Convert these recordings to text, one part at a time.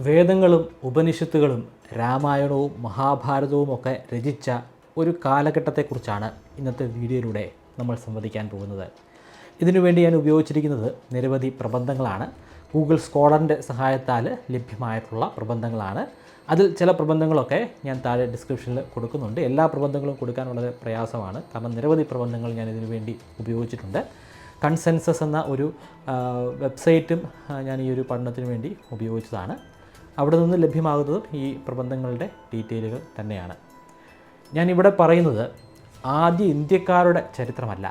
വേദങ്ങളും ഉപനിഷത്തുകളും രാമായണവും മഹാഭാരതവും ഒക്കെ രചിച്ച ഒരു കാലഘട്ടത്തെക്കുറിച്ചാണ് ഇന്നത്തെ വീഡിയോയിലൂടെ നമ്മൾ സംവദിക്കാൻ പോകുന്നത്. ഇതിനുവേണ്ടി ഞാൻ ഉപയോഗിച്ചിരിക്കുന്നത് നിരവധി പ്രബന്ധങ്ങളാണ്. ഗൂഗിൾ സ്കോളറിൻ്റെ സഹായത്താൽ ലഭ്യമായിട്ടുള്ള പ്രബന്ധങ്ങളാണ്. അതിൽ ചില പ്രബന്ധങ്ങളൊക്കെ ഞാൻ താഴെ ഡിസ്ക്രിപ്ഷനിൽ കൊടുക്കുന്നുണ്ട്. എല്ലാ പ്രബന്ധങ്ങളും കൊടുക്കാൻ വളരെ പ്രയാസമാണ്, കാരണം നിരവധി പ്രബന്ധങ്ങൾ ഞാൻ ഇതിനു വേണ്ടി ഉപയോഗിച്ചിട്ടുണ്ട്. കൺസെൻസസ് എന്ന ഒരു വെബ്സൈറ്റും ഞാൻ ഈ ഒരു പഠനത്തിന് വേണ്ടി ഉപയോഗിച്ചതാണ്. അവിടെ നിന്ന് ലഭ്യമാകുന്നതും ഈ പ്രബന്ധങ്ങളുടെ ഡീറ്റെയിലുകൾ തന്നെയാണ്. ഞാനിവിടെ പറയുന്നത് ആദ്യ ഇന്ത്യക്കാരുടെ ചരിത്രമല്ല.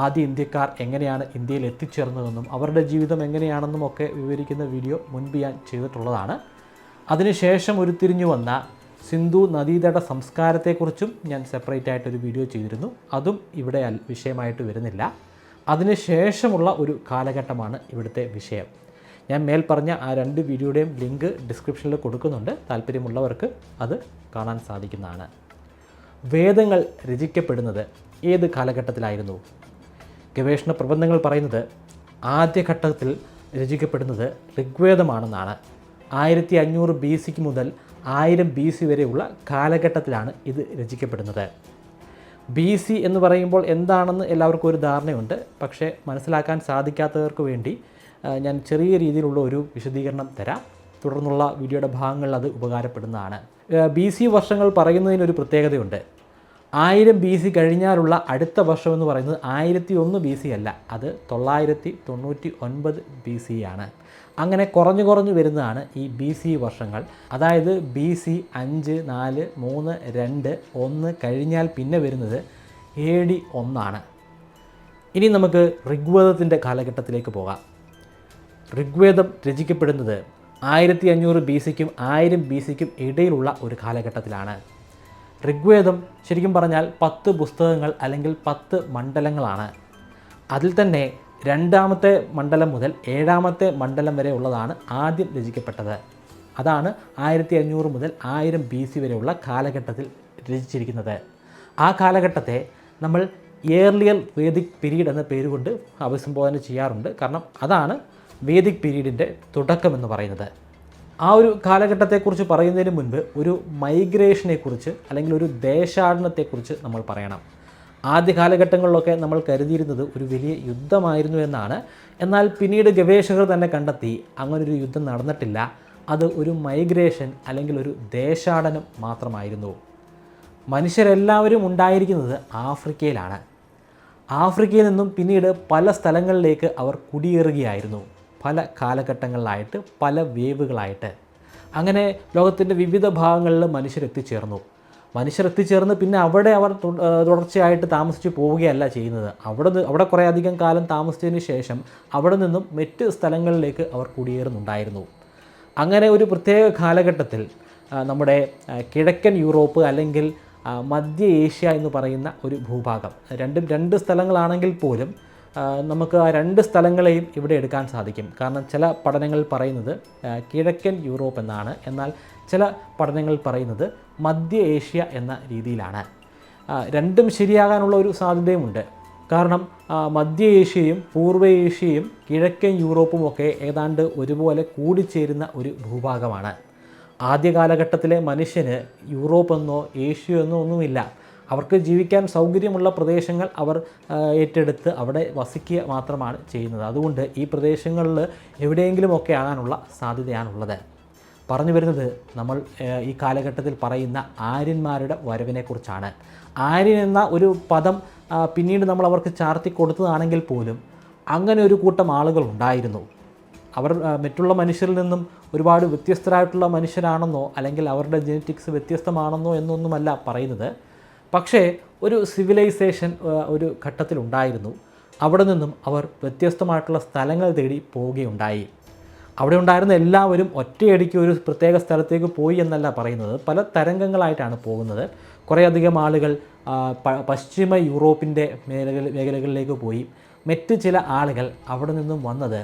ആദ്യ ഇന്ത്യക്കാർ എങ്ങനെയാണ് ഇന്ത്യയിൽ എത്തിച്ചേർന്നതെന്നും അവരുടെ ജീവിതം എങ്ങനെയാണെന്നും ഒക്കെ വിവരിക്കുന്ന വീഡിയോ മുൻപ് ഞാൻ ചെയ്തിട്ടുള്ളതാണ്. അതിനുശേഷം ഉരുത്തിരിഞ്ഞു വന്ന സിന്ധു നദീതട സംസ്കാരത്തെക്കുറിച്ചും ഞാൻ സെപ്പറേറ്റ് ആയിട്ടൊരു വീഡിയോ ചെയ്തിരുന്നു. അതും ഇവിടെ വിഷയമായിട്ട് വരുന്നില്ല. അതിനുശേഷമുള്ള ഒരു കാലഘട്ടമാണ് ഇവിടുത്തെ വിഷയം. ഞാൻ മേൽ പറഞ്ഞ ആ രണ്ട് വീഡിയോയുടെയും ലിങ്ക് ഡിസ്ക്രിപ്ഷനിൽ കൊടുക്കുന്നുണ്ട്. താല്പര്യമുള്ളവർക്ക് അത് കാണാൻ സാധിക്കുന്നതാണ്. വേദങ്ങൾ രചിക്കപ്പെടുന്നത് ഏത് കാലഘട്ടത്തിലായിരുന്നു? ഗവേഷണ പ്രബന്ധങ്ങൾ പറയുന്നത് ആദ്യഘട്ടത്തിൽ രചിക്കപ്പെടുന്നത് ഋഗ്വേദമാണെന്നാണ്. 1500 BC മുതൽ 1000 BC വരെയുള്ള കാലഘട്ടത്തിലാണ് ഇത് രചിക്കപ്പെടുന്നത്. BC എന്ന് പറയുമ്പോൾ എന്താണെന്ന് എല്ലാവർക്കും ഒരു ധാരണയുണ്ട്. പക്ഷേ മനസ്സിലാക്കാൻ സാധിക്കാത്തവർക്ക് വേണ്ടി ഞാൻ ചെറിയ രീതിയിലുള്ള ഒരു വിശദീകരണം തരാം. തുടർന്നുള്ള വീഡിയോയുടെ ഭാഗങ്ങളിൽ അത് ഉപകാരപ്പെടുന്നതാണ്. BC വർഷങ്ങൾ പറയുന്നതിനൊരു പ്രത്യേകതയുണ്ട്. 1000 BC കഴിഞ്ഞാലുള്ള അടുത്ത വർഷം എന്ന് പറയുന്നത് 1001 BC അല്ല, അത് 999 BC ആണ്. അങ്ങനെ കുറഞ്ഞു വരുന്നതാണ് ഈ BC വർഷങ്ങൾ. അതായത് BC 5, 4, 3, 2, 1 കഴിഞ്ഞാൽ പിന്നെ വരുന്നത് AD 1 ഇനി നമുക്ക് ഋഗ്വേദത്തിൻ്റെ കാലഘട്ടത്തിലേക്ക് പോകാം. ഋഗ്വേദം രചിക്കപ്പെടുന്നത് 1500 BCക്കും 1000 BCക്കും ഇടയിലുള്ള ഒരു കാലഘട്ടത്തിലാണ്. ഋഗ്വേദം ശരിക്കും പറഞ്ഞാൽ 10 പുസ്തകങ്ങൾ അല്ലെങ്കിൽ 10 മണ്ഡലങ്ങളാണ്. അതിൽ തന്നെ 2ാമത്തെ മണ്ഡലം മുതൽ 7ാമത്തെ മണ്ഡലം വരെ ഉള്ളതാണ് ആദ്യം രചിക്കപ്പെട്ടത്. അതാണ് 1500 മുതൽ 1000 BC വരെയുള്ള കാലഘട്ടത്തിൽ രചിച്ചിരിക്കുന്നത്. ആ കാലഘട്ടത്തെ നമ്മൾ ഏർലിയർ വേദിക് പീരീഡ് എന്ന പേരുകൊണ്ട് അഭിസംബോധന ചെയ്യാറുണ്ട്. കാരണം അതാണ് വേദിക് പീരീഡിൻ്റെ തുടക്കമെന്ന് പറയുന്നത്. ആ ഒരു കാലഘട്ടത്തെക്കുറിച്ച് പറയുന്നതിന് മുൻപ് ഒരു മൈഗ്രേഷനെക്കുറിച്ച് അല്ലെങ്കിൽ ഒരു ദേശാടനത്തെക്കുറിച്ച് നമ്മൾ പറയണം. ആദ്യ കാലഘട്ടങ്ങളിലൊക്കെ നമ്മൾ കരുതിയിരുന്നത് ഒരു വലിയ യുദ്ധമായിരുന്നു എന്നാണ്. എന്നാൽ പിന്നീട് ഗവേഷകർ തന്നെ കണ്ടെത്തി അങ്ങനൊരു യുദ്ധം നടന്നിട്ടില്ല. അത് ഒരു മൈഗ്രേഷൻ അല്ലെങ്കിൽ ഒരു ദേശാടനം മാത്രമായിരുന്നു. മനുഷ്യരെല്ലാവരും ഉണ്ടായിരിക്കുന്നത് ആഫ്രിക്കയിലാണ്. ആഫ്രിക്കയിൽ നിന്നും പിന്നീട് പല സ്ഥലങ്ങളിലേക്ക് അവർ കുടിയേറുകയായിരുന്നു, പല കാലഘട്ടങ്ങളിലായിട്ട്, പല വേവുകളായിട്ട്. അങ്ങനെ ലോകത്തിൻ്റെ വിവിധ ഭാഗങ്ങളിൽ മനുഷ്യരെത്തിച്ചേർന്നു. പിന്നെ അവിടെ അവർ തുടർച്ചയായിട്ട് താമസിച്ച് പോവുകയല്ല ചെയ്യുന്നത്. അവിടെ കുറേ അധികം കാലം താമസിച്ചതിന് ശേഷം അവിടെ നിന്നും മറ്റ് സ്ഥലങ്ങളിലേക്ക് അവർ കുടിയേറുന്നുണ്ടായിരുന്നു. അങ്ങനെ ഒരു പ്രത്യേക കാലഘട്ടത്തിൽ നമ്മുടെ കിഴക്കൻ യൂറോപ്പ് അല്ലെങ്കിൽ മധ്യ ഏഷ്യ എന്ന് പറയുന്ന ഒരു ഭൂഭാഗം, രണ്ട് സ്ഥലങ്ങളാണെങ്കിൽ പോലും നമുക്ക് ആ 2 സ്ഥലങ്ങളെയും ഇവിടെ എടുക്കാൻ സാധിക്കും. കാരണം ചില പഠനങ്ങൾ പറയുന്നത് കിഴക്കൻ യൂറോപ്പ് എന്നാണ്, എന്നാൽ ചില പഠനങ്ങൾ പറയുന്നത് മധ്യ ഏഷ്യ എന്ന രീതിയിലാണ്. രണ്ടും ശരിയാകാനുള്ള ഒരു സാധ്യതയുമുണ്ട്. കാരണം മധ്യ ഏഷ്യയും പൂർവ്വ ഏഷ്യയും കിഴക്കൻ യൂറോപ്പും ഒക്കെ ഏതാണ്ട് ഒരുപോലെ കൂടിച്ചേരുന്ന ഒരു ഭൂഭാഗമാണ്. ആദ്യ കാലഘട്ടത്തിലെ മനുഷ്യന് യൂറോപ്പെന്നോ ഏഷ്യ എന്നോ ഒന്നുമില്ല. അവർക്ക് ജീവിക്കാൻ സൗകര്യമുള്ള പ്രദേശങ്ങൾ അവർ ഏറ്റെടുത്ത് അവിടെ വസിക്കുക മാത്രമാണ് ചെയ്യുന്നത്. അതുകൊണ്ട് ഈ പ്രദേശങ്ങളിൽ എവിടെയെങ്കിലുമൊക്കെ ആകാനുള്ള സാധ്യതയാണുള്ളത്. പറഞ്ഞു വരുന്നത് നമ്മൾ ഈ കാലഘട്ടത്തിൽ പറയുന്ന ആര്യന്മാരുടെ വരവിനെക്കുറിച്ചാണ്. ആര്യൻ എന്ന ഒരു പദം പിന്നീട് നമ്മൾ അവർക്ക് ചാർത്തി കൊടുത്തതാണെങ്കിൽ പോലും അങ്ങനെ ഒരു കൂട്ടം ആളുകൾ ഉണ്ടായിരുന്നു. അവർ മറ്റുള്ള മനുഷ്യരിൽ നിന്നും ഒരുപാട് വ്യത്യസ്തരായിട്ടുള്ള മനുഷ്യരാണെന്നോ അല്ലെങ്കിൽ അവരുടെ ജെനറ്റിക്സ് വ്യത്യസ്തമാണെന്നോ എന്നൊന്നുമല്ല പറയുന്നത്. പക്ഷേ ഒരു സിവിലൈസേഷൻ ഒരു ഘട്ടത്തിലുണ്ടായിരുന്നു. അവിടെ നിന്നും അവർ വ്യത്യസ്തമായിട്ടുള്ള സ്ഥലങ്ങൾ തേടി പോവുകയുണ്ടായി. അവിടെ ഉണ്ടായിരുന്ന എല്ലാവരും ഒറ്റയടിക്ക് ഒരു പ്രത്യേക സ്ഥലത്തേക്ക് പോയി എന്നല്ല പറയുന്നത്, പല തരംഗങ്ങളായിട്ടാണ് പോകുന്നത്. കുറേയധികം ആളുകൾ പശ്ചിമ യൂറോപ്പിൻ്റെ മേഖലകളിലേക്ക് പോയി. മറ്റ് ചില ആളുകൾ അവിടെ നിന്നും വന്നത്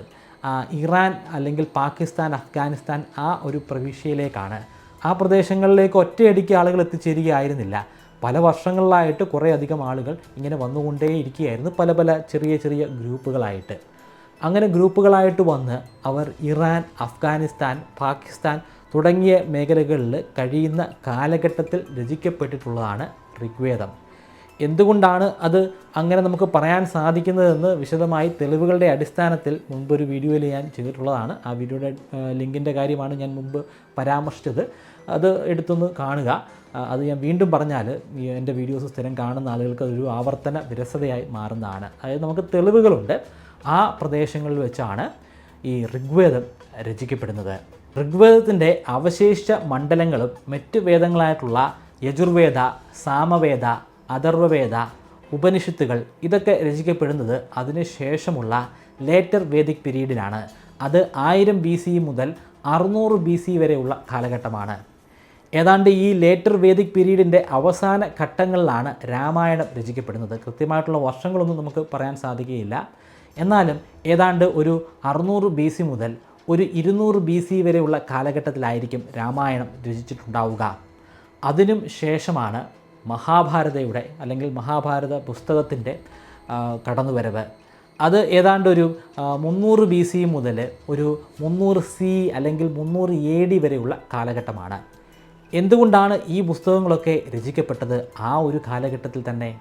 ഇറാൻ അല്ലെങ്കിൽ പാകിസ്ഥാൻ, അഫ്ഗാനിസ്ഥാൻ ആ ഒരു പ്രവിശ്യയിലേക്കാണ്. ആ പ്രദേശങ്ങളിലേക്ക് ഒറ്റയടിക്ക് ആളുകൾ എത്തിച്ചേരുകയായിരുന്നില്ല. പല വർഷങ്ങളിലായിട്ട് കുറേയധികം ആളുകൾ ഇങ്ങനെ വന്നുകൊണ്ടേയിരിക്കുകയായിരുന്നു, പല ചെറിയ ഗ്രൂപ്പുകളായിട്ട്. അങ്ങനെ ഗ്രൂപ്പുകളായിട്ട് വന്ന് അവർ ഇറാൻ, അഫ്ഗാനിസ്ഥാൻ, പാകിസ്ഥാൻ തുടങ്ങിയ മേഖലകളിൽ കഴിയുന്ന കാലഘട്ടത്തിൽ രചിക്കപ്പെട്ടിട്ടുള്ളതാണ് ഋഗ്വേദം. എന്തുകൊണ്ടാണ് അത് അങ്ങനെ നമുക്ക് പറയാൻ സാധിക്കുന്നതെന്ന് വിശദമായി തെളിവുകളുടെ അടിസ്ഥാനത്തിൽ മുൻപൊരു വീഡിയോയിൽ ഞാൻ ചെയ്തിട്ടുള്ളതാണ്. ആ വീഡിയോയുടെ ലിങ്കിൻ്റെ കാര്യമാണ് ഞാൻ മുമ്പ് പരാമർശിച്ചത്. അത് എടുത്തൊന്ന് കാണുക. അത് ഞാൻ വീണ്ടും പറഞ്ഞാൽ എൻ്റെ വീഡിയോസ് സ്ഥിരം കാണുന്ന ആളുകൾക്ക് അതൊരു ആവർത്തന വിരസതയായി മാറുന്നതാണ്. അതായത് നമുക്ക് തെളിവുകളുണ്ട്. ആ പ്രദേശങ്ങളിൽ വെച്ചാണ് ഈ ഋഗ്വേദം രചിക്കപ്പെടുന്നത്. ഋഗ്വേദത്തിൻ്റെ അവശേഷിച്ച മണ്ഡലങ്ങളും മറ്റ് വേദങ്ങളായിട്ടുള്ള യജുർവേദ, സാമവേദ, അഥർവവേദ, ഉപനിഷത്തുകൾ ഇതൊക്കെ രചിക്കപ്പെടുന്നത് അതിനുശേഷമുള്ള ലേറ്റർ വേദിക് പീരീഡിലാണ്. അത് 1000 BC മുതൽ 600 BC വരെയുള്ള കാലഘട്ടമാണ്. ഏതാണ്ട് ഈ ലേറ്റർ വേദിക് പീരീഡിൻ്റെ അവസാന ഘട്ടങ്ങളിലാണ് രാമായണം രചിക്കപ്പെടുന്നത്. കൃത്യമായിട്ടുള്ള വർഷങ്ങളൊന്നും നമുക്ക് പറയാൻ സാധിക്കുകയില്ല. എന്നാലും ഏതാണ്ട് ഒരു 600 BC മുതൽ ഒരു 200 BC വരെയുള്ള കാലഘട്ടത്തിലായിരിക്കും രാമായണം രചിച്ചിട്ടുണ്ടാവുക. അതിനും ശേഷമാണ് മഹാഭാരതയുടെ അല്ലെങ്കിൽ മഹാഭാരത പുസ്തകത്തിൻ്റെ കടന്നുവരവ്. അത് ഏതാണ്ട് ഒരു 300 BC മുതൽ ഒരു 300 CE അല്ലെങ്കിൽ 300 AD വരെയുള്ള കാലഘട്ടമാണ്. എന്തുകൊണ്ടാണ് ഈ പുസ്തകങ്ങളൊക്കെ രചിക്കപ്പെട്ടത് ആ ഒരു കാലഘട്ടത്തിൽ തന്നെ?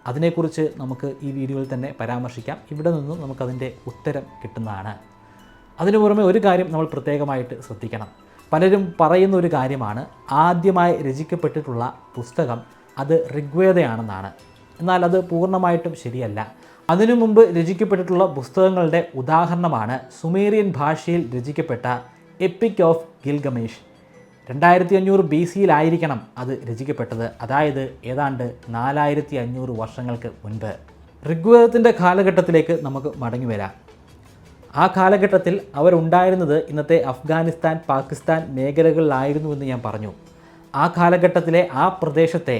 അതിനെക്കുറിച്ച് നമുക്ക് ഈ വീഡിയോയിൽ തന്നെ പരാമർശിക്കാം. ഇവിടെ നിന്നും നമുക്കതിൻ്റെ ഉത്തരം കിട്ടുന്നതാണ്. അതിനു പുറമെ ഒരു കാര്യം നമ്മൾ പ്രത്യേകമായിട്ട് ശ്രദ്ധിക്കണം. പലരും പറയുന്ന ഒരു കാര്യമാണ് ആദ്യമായി രചിക്കപ്പെട്ടിട്ടുള്ള പുസ്തകം അത് ഋഗ്വേദയാണെന്നാണ്. എന്നാൽ അത് പൂർണ്ണമായിട്ടും ശരിയല്ല. അതിനു മുമ്പ് രചിക്കപ്പെട്ടിട്ടുള്ള പുസ്തകങ്ങളുടെ ഉദാഹരണമാണ് സുമേറിയൻ ഭാഷയിൽ രചിക്കപ്പെട്ട എപ്പിക് ഓഫ് ഗിൽഗമേഷ്. 2500 BC-യിലായിരിക്കണം അത് രചിക്കപ്പെട്ടത്. അതായത് ഏതാണ്ട് 4500 വർഷങ്ങൾക്ക് മുൻപ്. ഋഗ്വേദത്തിൻ്റെ കാലഘട്ടത്തിലേക്ക് നമുക്ക് മടങ്ങി വരാം. ആ കാലഘട്ടത്തിൽ അവരുണ്ടായിരുന്നത് ഇന്നത്തെ അഫ്ഗാനിസ്ഥാൻ, പാകിസ്ഥാൻ മേഖലകളിലായിരുന്നുവെന്ന് ഞാൻ പറഞ്ഞു. ആ കാലഘട്ടത്തിലെ ആ പ്രദേശത്തെ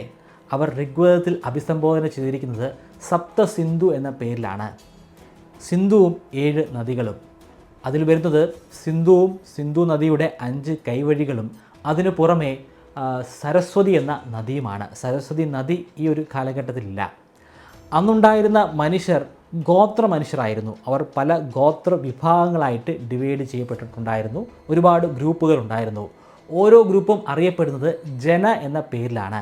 അവർ ഋഗ്വേദത്തിൽ അഭിസംബോധന ചെയ്തിരിക്കുന്നത് സപ്ത സിന്ധു എന്ന പേരിലാണ്. സിന്ധുവും 7 നദികളും. അതിൽ വരുന്നത് സിന്ധുവും സിന്ധു നദിയുടെ 5 കൈവഴികളും അതിനു പുറമെ സരസ്വതി എന്ന നദിയുമാണ്. സരസ്വതി നദി ഈ ഒരു കാലഘട്ടത്തിലില്ല. അന്നുണ്ടായിരുന്ന മനുഷ്യർ ഗോത്ര മനുഷ്യരായിരുന്നു. അവർ പല ഗോത്ര വിഭാഗങ്ങളായിട്ട് ഡിവൈഡ് ചെയ്യപ്പെട്ടിട്ടുണ്ടായിരുന്നു. ഒരുപാട് ഗ്രൂപ്പുകൾ ഉണ്ടായിരുന്നു. ഓരോ ഗ്രൂപ്പും അറിയപ്പെടുന്നത് ജന എന്ന പേരിലാണ്.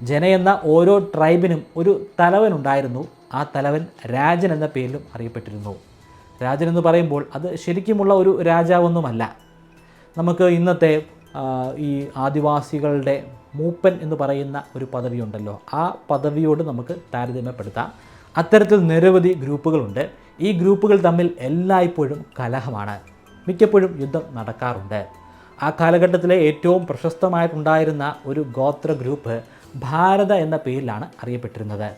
ജന എന്ന ഓരോ ട്രൈബിനും ഒരു തലവനുണ്ടായിരുന്നു. ആ തലവൻ രാജൻ എന്ന പേരിലും അറിയപ്പെട്ടിരുന്നു. രാജൻ എന്ന് പറയുമ്പോൾ അത് ശരിക്കുമുള്ള ഒരു രാജാവൊന്നുമല്ല. നമുക്ക് ഇന്നത്തെ ഈ ആദിവാസികളുടെ മൂപ്പൻ എന്ന് പറയുന്ന ഒരു പദവിയുണ്ടല്ലോ, ആ പദവിയോട് നമുക്ക് താരതമ്യപ്പെടുത്താം. അത്തരത്തിൽ നിരവധി ഗ്രൂപ്പുകളുണ്ട്. ഈ ഗ്രൂപ്പുകൾ തമ്മിൽ എല്ലായ്പ്പോഴും കലഹമാണ്. മിക്കപ്പോഴും യുദ്ധം നടക്കാറുണ്ട്. ആ കാലഘട്ടത്തിലെ ഏറ്റവും പ്രശസ്തമായിട്ടുണ്ടായിരുന്ന ഒരു ഗോത്ര ഗ്രൂപ്പ് ഭാരത എന്ന പേരിലാണ് അറിയപ്പെട്ടിരുന്നത്.